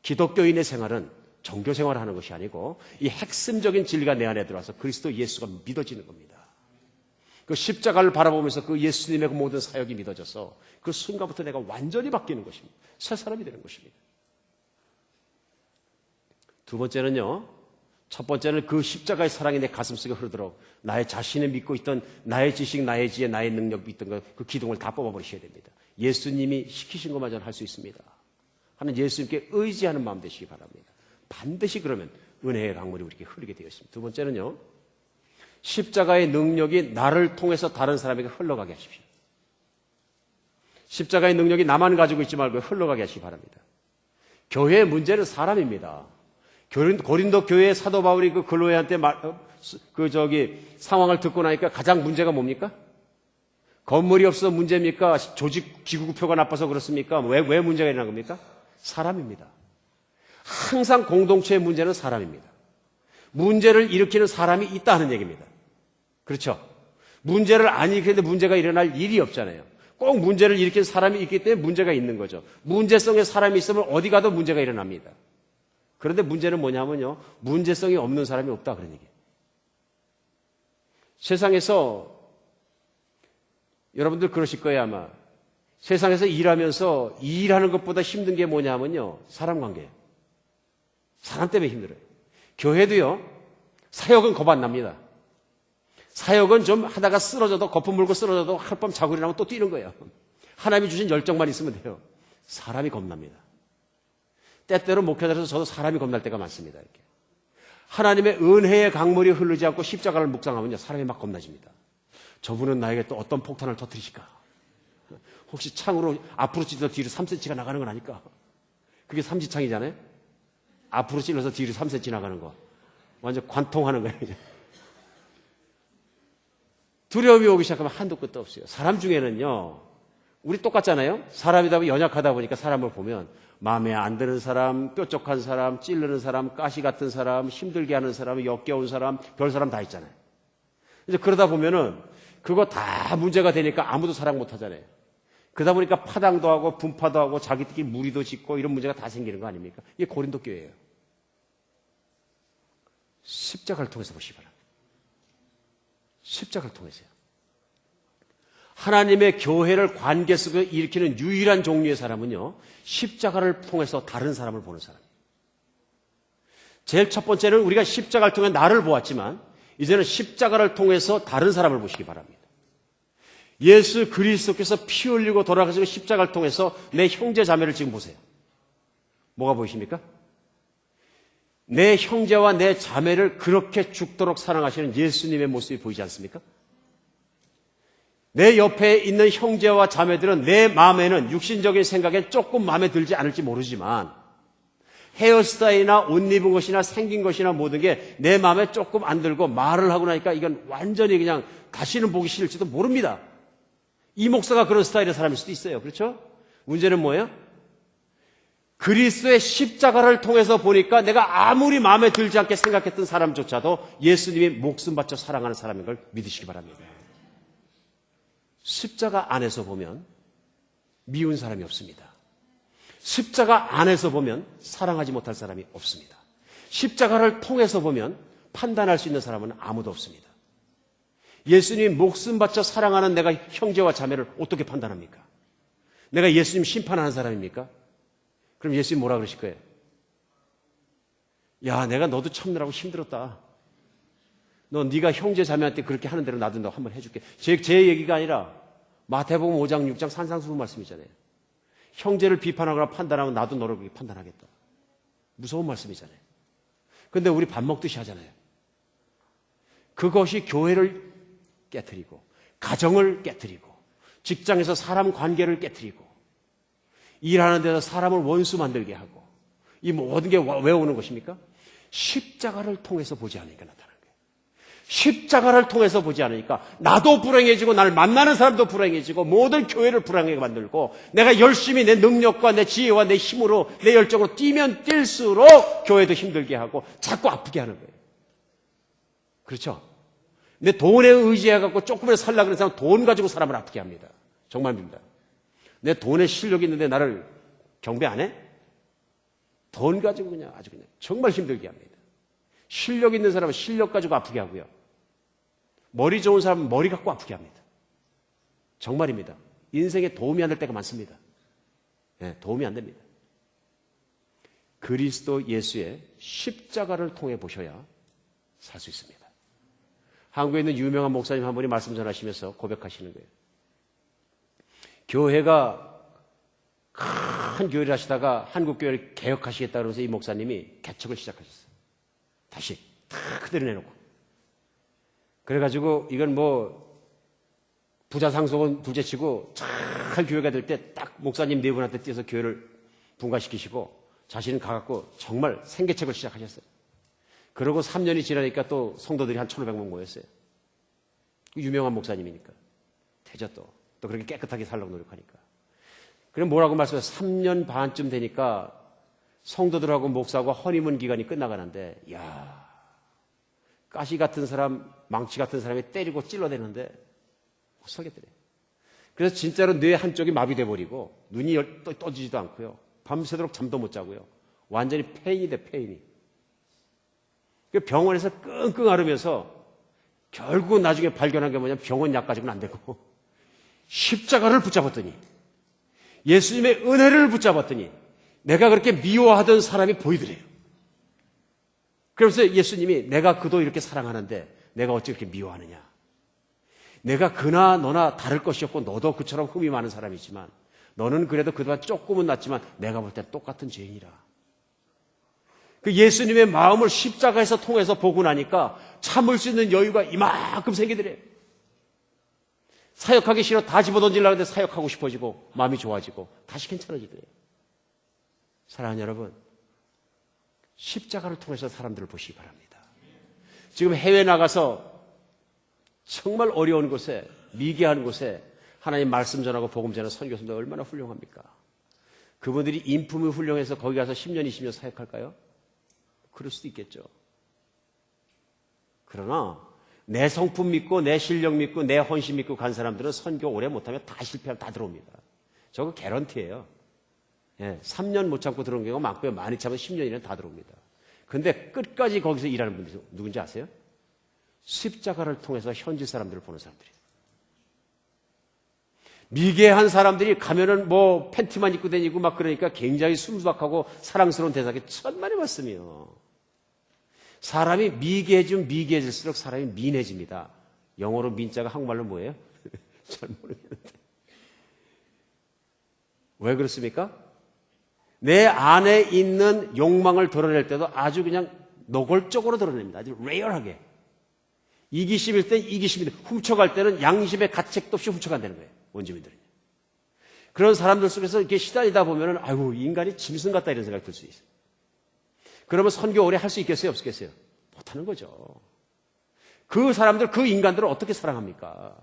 기독교인의 생활은 종교 생활을 하는 것이 아니고 이 핵심적인 진리가 내 안에 들어와서 그리스도 예수가 믿어지는 겁니다. 그 십자가를 바라보면서 그 예수님의 그 모든 사역이 믿어져서 그 순간부터 내가 완전히 바뀌는 것입니다. 새 사람이 되는 것입니다. 두 번째는요, 첫 번째는 그 십자가의 사랑이 내 가슴속에 흐르도록 나의 자신을 믿고 있던 나의 지식, 나의 지혜, 나의 능력 믿던 그 기둥을 다 뽑아버리셔야 됩니다. 예수님이 시키신 것만 저는 할 수 있습니다 하는 예수님께 의지하는 마음 되시기 바랍니다. 반드시 그러면 은혜의 강물이 우리에게 흐르게 되어 있습니다. 두 번째는요, 십자가의 능력이 나를 통해서 다른 사람에게 흘러가게 하십시오. 십자가의 능력이 나만 가지고 있지 말고 흘러가게 하시기 바랍니다. 교회의 문제는 사람입니다. 고린도 교회의 사도 바울이 그 글로에한테 상황을 듣고 나니까 가장 문제가 뭡니까? 건물이 없어서 문제입니까? 조직 기구표가 나빠서 그렇습니까? 왜 문제가 일어난 겁니까? 사람입니다. 항상 공동체의 문제는 사람입니다. 문제를 일으키는 사람이 있다는 얘기입니다. 그렇죠? 문제를 안 일으키는데 문제가 일어날 일이 없잖아요. 꼭 문제를 일으키는 사람이 있기 때문에 문제가 있는 거죠. 문제성의 사람이 있으면 어디 가도 문제가 일어납니다. 그런데 문제는 뭐냐면요, 문제성이 없는 사람이 없다 그런 얘기예요. 세상에서 여러분들 그러실 거예요 아마. 세상에서 일하면서 일하는 것보다 힘든 게 뭐냐면요, 사람 관계예요. 사람 때문에 힘들어요. 교회도요, 사역은 겁 안 납니다. 사역은 좀 하다가 쓰러져도, 거품 물고 쓰러져도 하룻밤 자고 일어나면 또 뛰는 거예요. 하나님이 주신 열정만 있으면 돼요. 사람이 겁납니다. 때때로 목회자로서 저도 사람이 겁날 때가 많습니다. 이렇게. 하나님의 은혜의 강물이 흐르지 않고 십자가를 묵상하면요, 사람이 막 겁나집니다. 저분은 나에게 또 어떤 폭탄을 터뜨리실까? 혹시 창으로 앞으로 찔러서 뒤로 3cm가 나가는 건 아닐까? 그게 삼지창이잖아요? 앞으로 찔러서 뒤로 3cm 나가는 거. 완전 관통하는 거예요. 두려움이 오기 시작하면 한도 끝도 없어요. 사람 중에는요, 우리 똑같잖아요? 사람이다 보니 연약하다 보니까 사람을 보면 마음에 안 드는 사람, 뾰족한 사람, 찌르는 사람, 가시 같은 사람, 힘들게 하는 사람, 역겨운 사람, 별 사람 다 있잖아요. 이제 그러다 보면은 그거 다 문제가 되니까 아무도 사랑 못 하잖아요. 그러다 보니까 파당도 하고 분파도 하고 자기들끼리 무리도 짓고 이런 문제가 다 생기는 거 아닙니까? 이게 고린도 교회예요. 십자가를 통해서 보시기 바랍니다. 십자가를 통해서요. 하나님의 교회를 관계 속에 일으키는 유일한 종류의 사람은요, 십자가를 통해서 다른 사람을 보는 사람이에요. 제일 첫 번째는 우리가 십자가를 통해 나를 보았지만, 이제는 십자가를 통해서 다른 사람을 보시기 바랍니다. 예수 그리스도께서 피 흘리고 돌아가시고 십자가를 통해서 내 형제 자매를 지금 보세요. 뭐가 보이십니까? 내 형제와 내 자매를 그렇게 죽도록 사랑하시는 예수님의 모습이 보이지 않습니까? 내 옆에 있는 형제와 자매들은 내 마음에는 육신적인 생각에 조금 마음에 들지 않을지 모르지만 헤어스타일이나 옷 입은 것이나 생긴 것이나 모든 게 내 마음에 조금 안 들고 말을 하고 나니까 이건 완전히 그냥 다시는 보기 싫을지도 모릅니다. 이 목사가 그런 스타일의 사람일 수도 있어요. 그렇죠? 문제는 뭐예요? 그리스도의 십자가를 통해서 보니까 내가 아무리 마음에 들지 않게 생각했던 사람조차도 예수님이 목숨 바쳐 사랑하는 사람인 걸 믿으시기 바랍니다. 십자가 안에서 보면 미운 사람이 없습니다. 십자가 안에서 보면 사랑하지 못할 사람이 없습니다. 십자가를 통해서 보면 판단할 수 있는 사람은 아무도 없습니다. 예수님이 목숨 바쳐 사랑하는 내가 형제와 자매를 어떻게 판단합니까? 내가 예수님 심판하는 사람입니까? 그럼 예수님 뭐라 그러실 거예요? 야, 내가 너도 참느라고 힘들었다. 네가 형제 자매한테 그렇게 하는 대로 나도 너 한번 해줄게. 제 얘기가 아니라 마태복음 5장 6장 산상수훈 말씀이잖아요. 형제를 비판하거나 판단하면 나도 너를 그렇게 판단하겠다. 무서운 말씀이잖아요. 그런데 우리 밥 먹듯이 하잖아요. 그것이 교회를 깨트리고 가정을 깨트리고 직장에서 사람 관계를 깨트리고 일하는 데서 사람을 원수 만들게 하고 이 모든 게 왜 오는 것입니까? 십자가를 통해서 보지 않으니까 나타나는 거예요. 십자가를 통해서 보지 않으니까 나도 불행해지고 나를 만나는 사람도 불행해지고 모든 교회를 불행하게 만들고 내가 열심히 내 능력과 내 지혜와 내 힘으로 내 열정으로 뛰면 뛸수록 교회도 힘들게 하고 자꾸 아프게 하는 거예요. 그렇죠? 내 돈에 의지해갖고 조금이라도 살려고 하는 사람은 돈 가지고 사람을 아프게 합니다. 정말입니다. 내 돈에 실력이 있는데 나를 경배 안 해? 돈 가지고 그냥 아주 그냥 정말 힘들게 합니다. 실력 있는 사람은 실력 가지고 아프게 하고요. 머리 좋은 사람은 머리 갖고 아프게 합니다. 정말입니다. 인생에 도움이 안 될 때가 많습니다. 네, 도움이 안 됩니다. 그리스도 예수의 십자가를 통해 보셔야 살 수 있습니다. 한국에 있는 유명한 목사님 한 분이 말씀 전하시면서 고백하시는 거예요. 교회가 큰 교회를 하시다가 한국 교회를 개혁하시겠다 그러면서 이 목사님이 개척을 시작하셨어요. 다시 다 그대로 내놓고. 그래가지고 이건 뭐 부자 상속은 둘째치고 잘 교회가 될 때 딱 목사님 네 분한테 띄어서 교회를 분가시키시고 자신은 가갖고 정말 생계책을 시작하셨어요. 그러고 3년이 지나니까 또 성도들이 한 1,500명 모였어요. 유명한 목사님이니까. 되죠 또 그렇게 깨끗하게 살려고 노력하니까. 그럼 뭐라고 말씀하세요? 3년 반쯤 되니까 성도들하고 목사하고 허니문 기간이 끝나가는데, 야, 가시 같은 사람, 망치 같은 사람이 때리고 찔러대는데 못 살겠더래. 그래서 진짜로 뇌 한쪽이 마비돼 버리고 눈이 떠지지도 않고요. 밤새도록 잠도 못 자고요. 완전히 폐인이 돼, 폐인이. 병원에서 끙끙 앓으면서 결국 나중에 발견한 게 뭐냐면 병원 약 가지고는 안 되고 십자가를 붙잡았더니 예수님의 은혜를 붙잡았더니 내가 그렇게 미워하던 사람이 보이더래요. 그러면서 예수님이 내가 그도 이렇게 사랑하는데 내가 어찌 그렇게 미워하느냐. 내가 그나 너나 다를 것이 없고 너도 그처럼 흠이 많은 사람이지만 너는 그래도 그동안 조금은 낫지만 내가 볼 때 똑같은 죄인이라. 그 예수님의 마음을 십자가에서 통해서 보고 나니까 참을 수 있는 여유가 이만큼 생기더래요. 사역하기 싫어 다 집어던지려고 하는데 사역하고 싶어지고 마음이 좋아지고 다시 괜찮아지더래요. 사랑하는 여러분, 십자가를 통해서 사람들을 보시기 바랍니다. 지금 해외 나가서 정말 어려운 곳에 미개한 곳에 하나님 말씀 전하고 복음 전하는 선교사님들 얼마나 훌륭합니까? 그분들이 인품이 훌륭해서 거기 가서 10년, 20년 사역할까요? 그럴 수도 있겠죠. 그러나 내 성품 믿고 내 실력 믿고 내 헌신 믿고 간 사람들은 선교 오래 못하면 다 실패하면 다 들어옵니다. 저거 개런티예요. 3년 못 참고 들어온 경우가 많고요. 많이 참으면 10년이면 다 들어옵니다. 근데 끝까지 거기서 일하는 분들이 누군지 아세요? 십자가를 통해서 현지 사람들을 보는 사람들이에요. 미개한 사람들이 가면은 뭐 팬티만 입고 다니고 막 그러니까 굉장히 순수하고 사랑스러운 대사가 천만의 말씀이요. 사람이 미개해지면 미개해질수록 사람이 민해집니다. 영어로 민자가 한국말로 뭐예요? 잘 모르겠는데. 왜 그렇습니까? 내 안에 있는 욕망을 드러낼 때도 아주 그냥 노골적으로 드러냅니다. 아주 레어하게. 이기심일 땐 이기심이 훔쳐갈 때는 양심의 가책도 없이 훔쳐간다는 거예요. 원주민들은. 그런 사람들 속에서 이렇게 시달리다 보면은 아이고 인간이 짐승 같다 이런 생각이 들 수 있어요. 그러면 선교 오래 할 수 있겠어요? 없겠어요? 못하는 거죠. 그 사람들, 그 인간들을 어떻게 사랑합니까?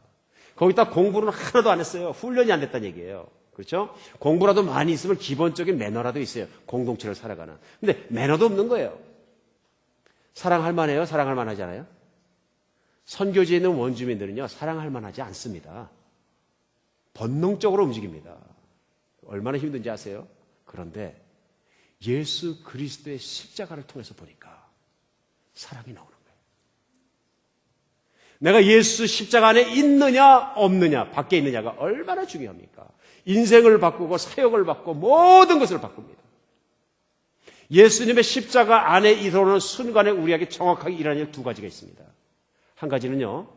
거기다 공부는 하나도 안 했어요. 훈련이 안 됐다는 얘기예요. 그렇죠? 공부라도 많이 있으면 기본적인 매너라도 있어요. 공동체를 살아가는. 근데 매너도 없는 거예요. 사랑할 만해요? 사랑할 만하지 않아요? 선교지에 있는 원주민들은요, 사랑할 만하지 않습니다. 본능적으로 움직입니다. 얼마나 힘든지 아세요? 그런데 예수 그리스도의 십자가를 통해서 보니까 사랑이 나오는 거예요. 내가 예수 십자가 안에 있느냐 없느냐 밖에 있느냐가 얼마나 중요합니까? 인생을 바꾸고 사역을 바꾸고 모든 것을 바꿉니다. 예수님의 십자가 안에 이르는 순간에 우리에게 정확하게 일하는 두 가지가 있습니다. 한 가지는요,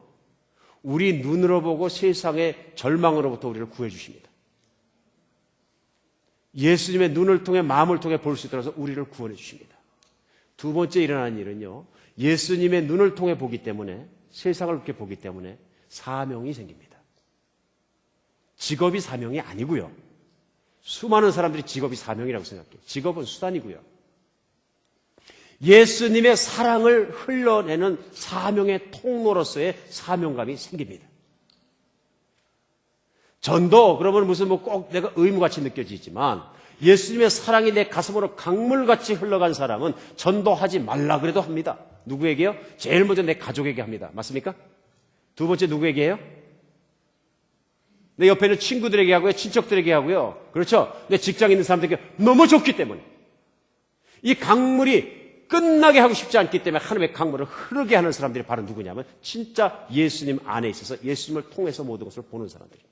우리 눈으로 보고 세상의 절망으로부터 우리를 구해 주십니다. 예수님의 눈을 통해 마음을 통해 볼 수 있도록 우리를 구원해 주십니다. 두 번째 일어나는 일은요, 예수님의 눈을 통해 보기 때문에, 세상을 그렇게 보기 때문에 사명이 생깁니다. 직업이 사명이 아니고요. 수많은 사람들이 직업이 사명이라고 생각해요. 직업은 수단이고요. 예수님의 사랑을 흘러내는 사명의 통로로서의 사명감이 생깁니다. 전도 그러면 무슨 뭐 꼭 내가 의무같이 느껴지지만 예수님의 사랑이 내 가슴으로 강물같이 흘러간 사람은 전도하지 말라 그래도 합니다. 누구에게요? 제일 먼저 내 가족에게 합니다. 맞습니까? 두 번째 누구에게 해요? 내 옆에 있는 친구들에게 하고요. 친척들에게 하고요. 그렇죠? 내 직장에 있는 사람들에게 너무 좋기 때문에 이 강물이 끝나게 하고 싶지 않기 때문에 하나님의 강물을 흐르게 하는 사람들이 바로 누구냐면 진짜 예수님 안에 있어서 예수님을 통해서 모든 것을 보는 사람들입니다.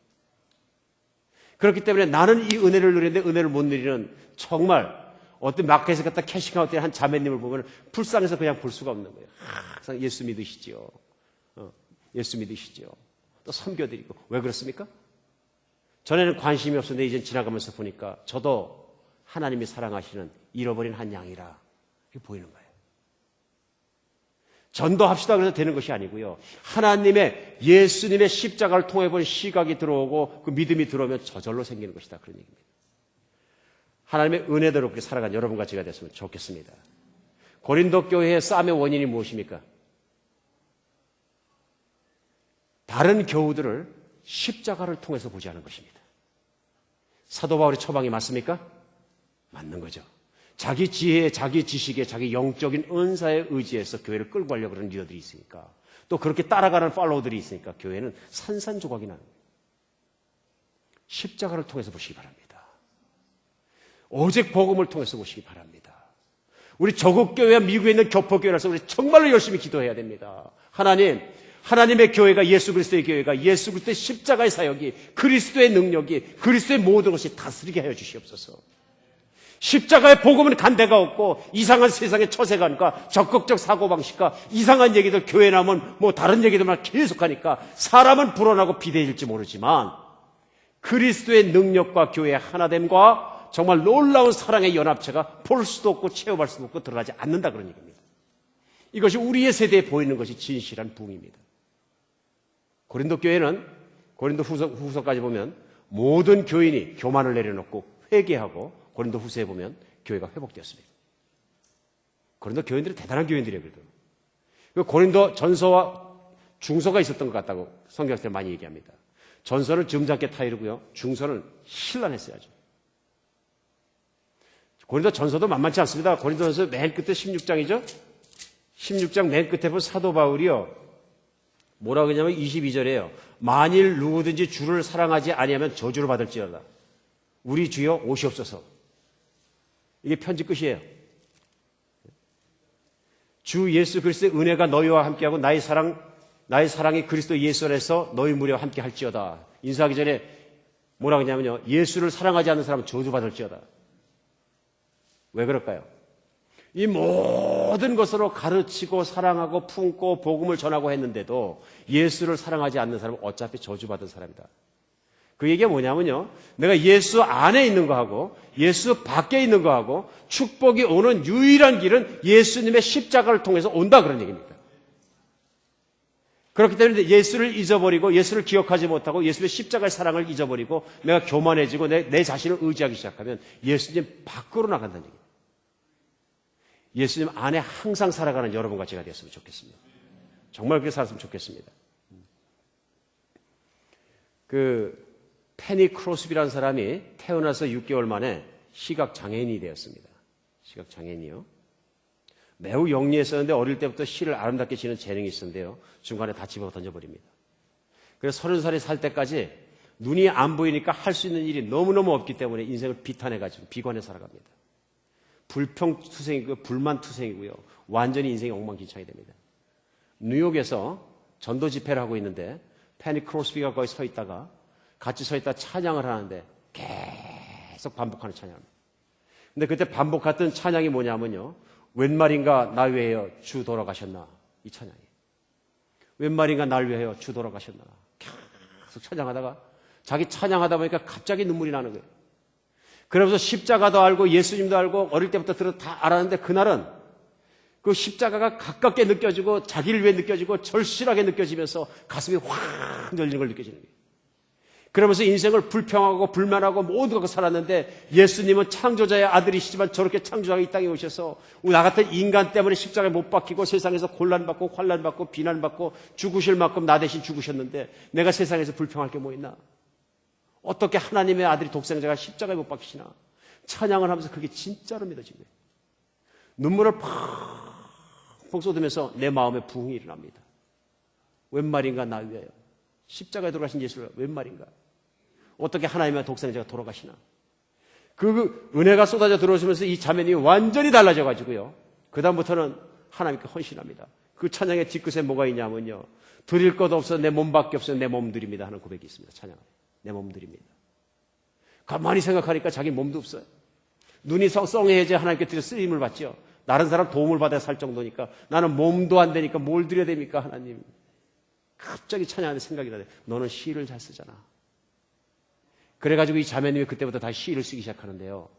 그렇기 때문에 나는 이 은혜를 누리는데 은혜를 못 누리는 정말 어떤 마켓에 갔다 캐싱아웃 된 한 자매님을 보면 불쌍해서 그냥 볼 수가 없는 거예요. 항상 예수 믿으시죠. 예수 믿으시죠. 또 섬겨드리고. 왜 그렇습니까? 전에는 관심이 없었는데 이제 지나가면서 보니까 저도 하나님이 사랑하시는 잃어버린 한 양이라 이렇게 보이는 거예요. 전도합시다 그래서 되는 것이 아니고요. 하나님의 예수님의 십자가를 통해 본 시각이 들어오고 그 믿음이 들어오면 저절로 생기는 것이다. 그런 얘기입니다. 하나님의 은혜대로 그렇게 살아간 여러분과 제가 됐으면 좋겠습니다. 고린도 교회의 싸움의 원인이 무엇입니까? 다른 교우들을 십자가를 통해서 보지 않은 것입니다. 사도 바울의 처방이 맞습니까? 맞는 거죠. 자기 지혜에, 자기 지식에, 자기 영적인 은사에 의지해서 교회를 끌고 가려고 하는 리더들이 있으니까 또 그렇게 따라가는 팔로우들이 있으니까 교회는 산산조각이 나는 거예요. 십자가를 통해서 보시기 바랍니다. 오직 복음을 통해서 보시기 바랍니다. 우리 조국교회와 미국에 있는 교포교회라서 우리 정말로 열심히 기도해야 됩니다. 하나님의 교회가 예수 그리스도의 교회가 예수 그리스도의 십자가의 사역이 그리스도의 능력이 그리스도의 모든 것이 다스리게 하여 주시옵소서. 십자가의 복음은 간대가 없고 이상한 세상의 처세관과 적극적 사고방식과 이상한 얘기들 교회 나오면 뭐 다른 얘기들만 계속하니까 사람은 불안하고 비대해질지 모르지만 그리스도의 능력과 교회의 하나됨과 정말 놀라운 사랑의 연합체가 볼 수도 없고 체험할 수도 없고 드러나지 않는다 그런 얘기입니다. 이것이 우리의 세대에 보이는 것이 진실한 부흥입니다. 고린도 교회는 고린도 후서까지 보면 모든 교인이 교만을 내려놓고 회개하고 고린도 후서에 보면 교회가 회복되었습니다. 고린도 교인들이 대단한 교인들이에요. 그래도 고린도 전서와 중서가 있었던 것 같다고 성경학자들 많이 얘기합니다. 전서는 점잖게 타이르고요. 중서는 신란했어야죠. 고린도 전서도 만만치 않습니다. 고린도 전서 맨 끝에 16장이죠. 16장 맨 끝에 보면 사도 바울이요. 뭐라고 하냐면 22절에요. 만일 누구든지 주를 사랑하지 아니하면 저주를 받을지어다. 우리 주여 오시옵소서. 이게 편지 끝이에요. 주 예수 그리스도의 은혜가 너희와 함께하고 나의 사랑이 그리스도 예수 안에서 너희 무리와 함께 할지어다. 인사하기 전에 뭐라고 하냐면요. 예수를 사랑하지 않는 사람은 저주받을지어다. 왜 그럴까요? 이 모든 것으로 가르치고 사랑하고 품고 복음을 전하고 했는데도 예수를 사랑하지 않는 사람은 어차피 저주받은 사람이다. 그 얘기가 뭐냐면요, 내가 예수 안에 있는 거하고 예수 밖에 있는 거하고 축복이 오는 유일한 길은 예수님의 십자가를 통해서 온다, 그런 얘기입니다. 그렇기 때문에 예수를 잊어버리고 예수를 기억하지 못하고 예수의 십자가의 사랑을 잊어버리고 내가 교만해지고 내 자신을 의지하기 시작하면 예수님 밖으로 나간다는 얘기예요. 예수님 안에 항상 살아가는 여러분과 제가 되었으면 좋겠습니다. 정말 그렇게 살았으면 좋겠습니다. 페니 크로스비라는 사람이 태어나서 6개월 만에 시각장애인이 되었습니다. 시각장애인이요. 매우 영리했었는데 어릴 때부터 시를 아름답게 지는 재능이 있었는데요. 중간에 다 집어 던져버립니다. 그래서 30살이 살 때까지 눈이 안 보이니까 할 수 있는 일이 너무너무 없기 때문에 인생을 비탄해가지고 비관해 살아갑니다. 불평투성이고 불만투성이고요. 완전히 인생이 엉망진창이 됩니다. 뉴욕에서 전도 집회를 하고 있는데 페니 크로스비가 거기 서 있다가 같이 서 있다 찬양을 하는데 계속 반복하는 찬양입니다. 근데 그때 반복했던 찬양이 뭐냐면요, 웬 말인가 날 위하여 주 돌아가셨나, 이 찬양이에요. 웬 말인가 날 위하여 주 돌아가셨나. 계속 찬양하다가 자기 찬양하다 보니까 갑자기 눈물이 나는 거예요. 그러면서 십자가도 알고 예수님도 알고 어릴 때부터 다 알았는데 그날은 그 십자가가 가깝게 느껴지고 자기를 위해 느껴지고 절실하게 느껴지면서 가슴이 확 열리는 걸 느껴지는 거예요. 그러면서 인생을 불평하고 불만하고 모두 갖고 살았는데 예수님은 창조자의 아들이시지만 저렇게 창조자가 이 땅에 오셔서 나 같은 인간 때문에 십자가에 못 박히고 세상에서 곤란받고 환난받고 비난받고 죽으실 만큼 나 대신 죽으셨는데 내가 세상에서 불평할 게 뭐 있나? 어떻게 하나님의 아들이 독생자가 십자가에 못 박히시나? 찬양을 하면서 그게 진짜로 믿어진 거예요. 눈물을 펑펑 쏟으면서 내 마음에 부흥이 일어납니다. 웬 말인가 나 위하여 십자가에 돌아가신 예수를 웬 말인가? 어떻게 하나님의 독생자가 돌아가시나? 그 은혜가 쏟아져 들어오시면서 이 자매님이 완전히 달라져 가지고요. 그 다음부터는 하나님께 헌신합니다. 그 찬양의 뒤끝에 뭐가 있냐면요, 드릴 것 없어 내 몸밖에 없어 내 몸들입니다 하는 고백이 있습니다. 찬양, 내 몸들입니다. 가만히 생각하니까 자기 몸도 없어요. 눈이 썽해야지 하나님께 드려 쓰임을 받죠. 다른 사람 도움을 받아야 살 정도니까 나는 몸도 안 되니까 뭘 드려야 됩니까 하나님? 갑자기 찬양하는 생각이 나네. 너는 시를 잘 쓰잖아. 그래가지고 이 자매님이 그때부터 다시 시를 쓰기 시작하는데요.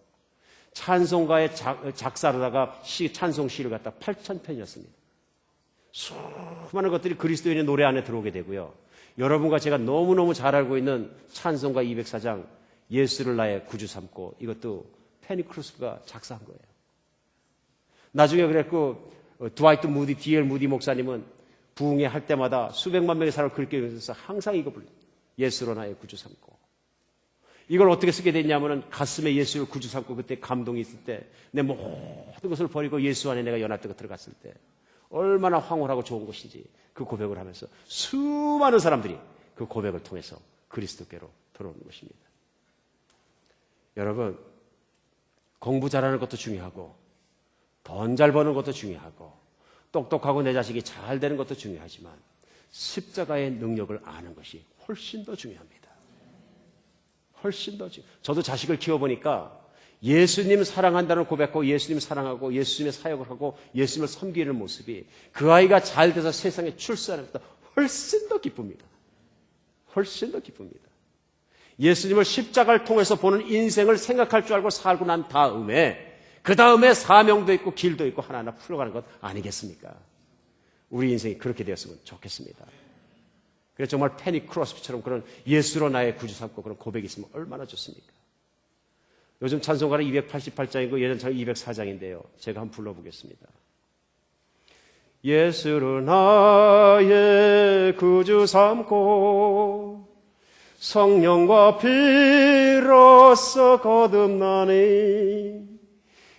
찬송가의 작사로다가 찬송 시를 갖다 8,000편이었습니다. 수많은 것들이 그리스도인의 노래 안에 들어오게 되고요. 여러분과 제가 너무너무 잘 알고 있는 찬송가 204장 예수를 나의 구주 삼고, 이것도 페니 크루스가 작사한 거예요. 나중에 그랬고 드와이트 무디, D.L. 무디 목사님은 부흥회 할 때마다 수백만 명의 사람을 그렇게 위해서 항상 이거 불러요. 예수로 나의 구주 삼고. 이걸 어떻게 쓰게 됐냐면은 가슴에 예수를 구주 삼고 그때 감동이 있을 때 내 모든 것을 버리고 예수 안에 내가 연합되고 들어갔을 때 얼마나 황홀하고 좋은 것인지 그 고백을 하면서 수많은 사람들이 그 고백을 통해서 그리스도께로 들어오는 것입니다. 여러분, 공부 잘하는 것도 중요하고 돈 잘 버는 것도 중요하고 똑똑하고 내 자식이 잘 되는 것도 중요하지만 십자가의 능력을 아는 것이 훨씬 더 중요합니다. 훨씬 더 중요해요. 저도 자식을 키워보니까 예수님 사랑한다는 고백하고 예수님 사랑하고 예수님의 사역을 하고 예수님을 섬기는 모습이 그 아이가 잘 돼서 세상에 출세하는 것보다 훨씬 더 기쁩니다. 훨씬 더 기쁩니다. 예수님을 십자가를 통해서 보는 인생을 생각할 줄 알고 살고 난 다음에 그 다음에 사명도 있고 길도 있고 하나하나 풀어가는 것 아니겠습니까? 우리 인생이 그렇게 되었으면 좋겠습니다. 그래서 정말 페니 크로스비처럼 그런 예수로 나의 구주 삼고 그런 고백이 있으면 얼마나 좋습니까? 요즘 찬송가는 288장이고 예전 찬 204장인데요. 제가 한번 불러보겠습니다. 예수로 나의 구주 삼고 성령과 피로써 거듭나니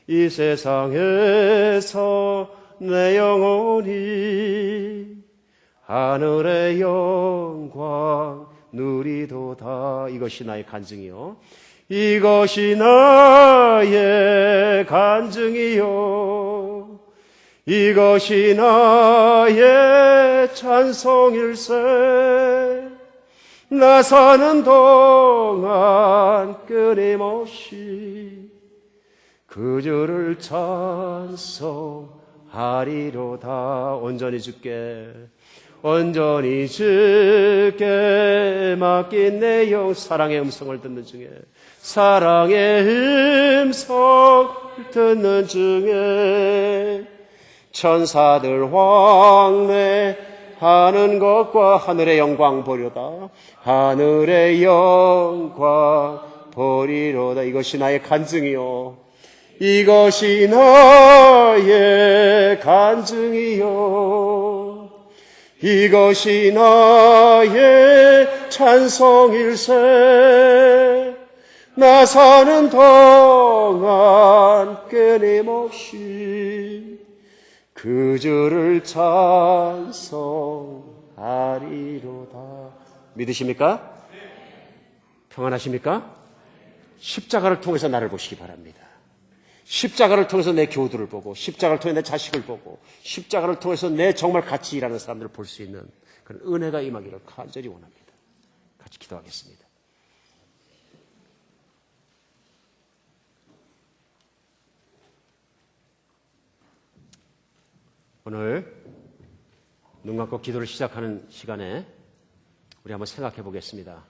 이 세상에서 내 영혼이 하늘의 영광 누리도다. 이것이 나의 간증이요. 이것이 나의 간증이요. 이것이 나의 찬송일세. 나 사는 동안 끊임없이 주를 찬송하리로다. 온전히 주께 맡긴 내 영. 사랑의 음성을 듣는 중에, 사랑의 음성을 듣는 중에 천사들 왕래하는 것과 하늘의 영광 보리로다. 하늘의 영광 보리로다. 이것이 나의 간증이요, 이것이 나의 간증이요, 이것이 나의 찬송일세. 나 사는 동안 끊임없이 주를 찬송하리로다. 믿으십니까? 평안하십니까? 십자가를 통해서 나를 보시기 바랍니다. 십자가를 통해서 내 교우들을 보고, 십자가를 통해 내 자식을 보고, 십자가를 통해서 내 정말 같이 일하는 사람들을 볼 수 있는 그런 은혜가 임하기를 간절히 원합니다. 같이 기도하겠습니다. 오늘 눈 감고 기도를 시작하는 시간에 우리 한번 생각해 보겠습니다.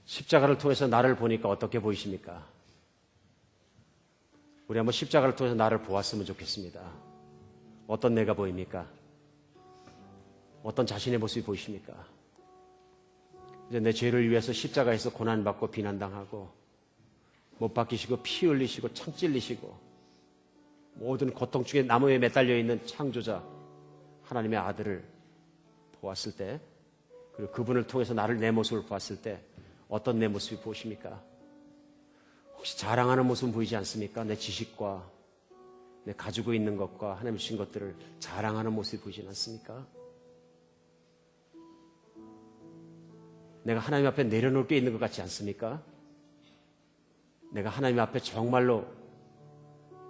십자가를 통해서 나를 보니까 어떻게 보이십니까? 우리 한번 십자가를 통해서 나를 보았으면 좋겠습니다. 어떤 내가 보입니까? 어떤 자신의 모습이 보이십니까? 이제 내 죄를 위해서 십자가에서 고난받고 비난당하고 못 박히시고 피 흘리시고 창 찔리시고 모든 고통 중에 나무에 매달려 있는 창조자 하나님의 아들을 보았을 때, 그리고 그분을 통해서 나를, 내 모습을 보았을 때 어떤 내 모습이 보이십니까? 혹시 자랑하는 모습은 보이지 않습니까? 내 지식과 내 가지고 있는 것과 하나님 주신 것들을 자랑하는 모습이 보이지 않습니까? 내가 하나님 앞에 내려놓을 게 있는 것 같지 않습니까? 내가 하나님 앞에 정말로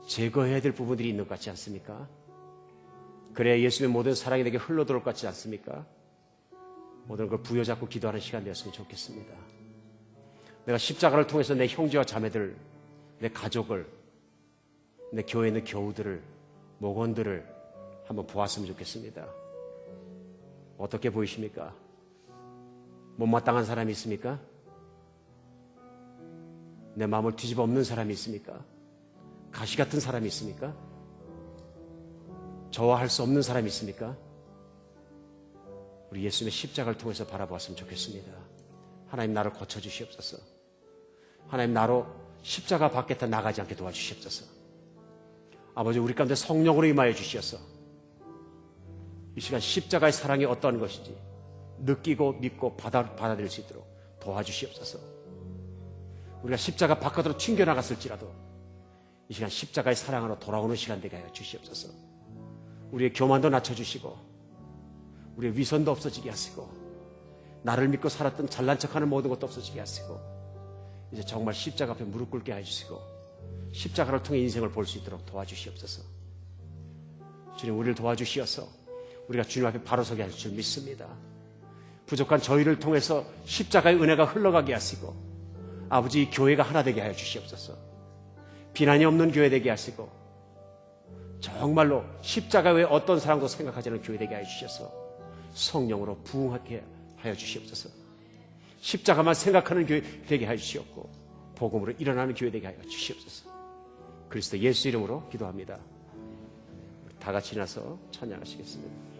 제거해야 될 부분들이 있는 것 같지 않습니까? 그래야 예수님의 모든 사랑이 내게 흘러들어올 것 같지 않습니까? 모든 걸 부여잡고 기도하는 시간 되었으면 좋겠습니다. 내가 십자가를 통해서 내 형제와 자매들, 내 가족을, 내 교회에 있는 교우들을, 목원들을 한번 보았으면 좋겠습니다. 어떻게 보이십니까? 못마땅한 사람이 있습니까? 내 마음을 뒤집어 엎는 사람이 있습니까? 가시 같은 사람이 있습니까? 저와 할 수 없는 사람이 있습니까? 우리 예수님의 십자가를 통해서 바라보았으면 좋겠습니다. 하나님, 나를 고쳐주시옵소서. 하나님, 나로 십자가 밖에 나가지 않게 도와주시옵소서. 아버지, 우리 가운데 성령으로 임하여 주시옵소서. 이 시간 십자가의 사랑이 어떠한 것인지 느끼고 믿고 받아들일 수 있도록 도와주시옵소서. 우리가 십자가 바깥으로 튕겨나갔을지라도 이 시간 십자가의 사랑으로 돌아오는 시간 되게 하여 주시옵소서. 우리의 교만도 낮춰주시고 우리의 위선도 없어지게 하시고 나를 믿고 살았던 잘난 척하는 모든 것도 없어지게 하시고 이제 정말 십자가 앞에 무릎 꿇게 해주시고 십자가를 통해 인생을 볼 수 있도록 도와주시옵소서. 주님, 우리를 도와주시어서 우리가 주님 앞에 바로 서게 하실 줄 믿습니다. 부족한 저희를 통해서 십자가의 은혜가 흘러가게 하시고 아버지, 이 교회가 하나 되게 하여 주시옵소서. 비난이 없는 교회 되게 하시고 정말로 십자가 외에 어떤 사람도 생각하지 않는 교회 되게 하여 주셔서 성령으로 부흥하게 하여 주시옵소서. 십자가만 생각하는 교회 되게 하여 주시옵고 복음으로 일어나는 교회 되게 하여 주시옵소서. 그리스도 예수 이름으로 기도합니다. 다 같이 일어나서 찬양하시겠습니다.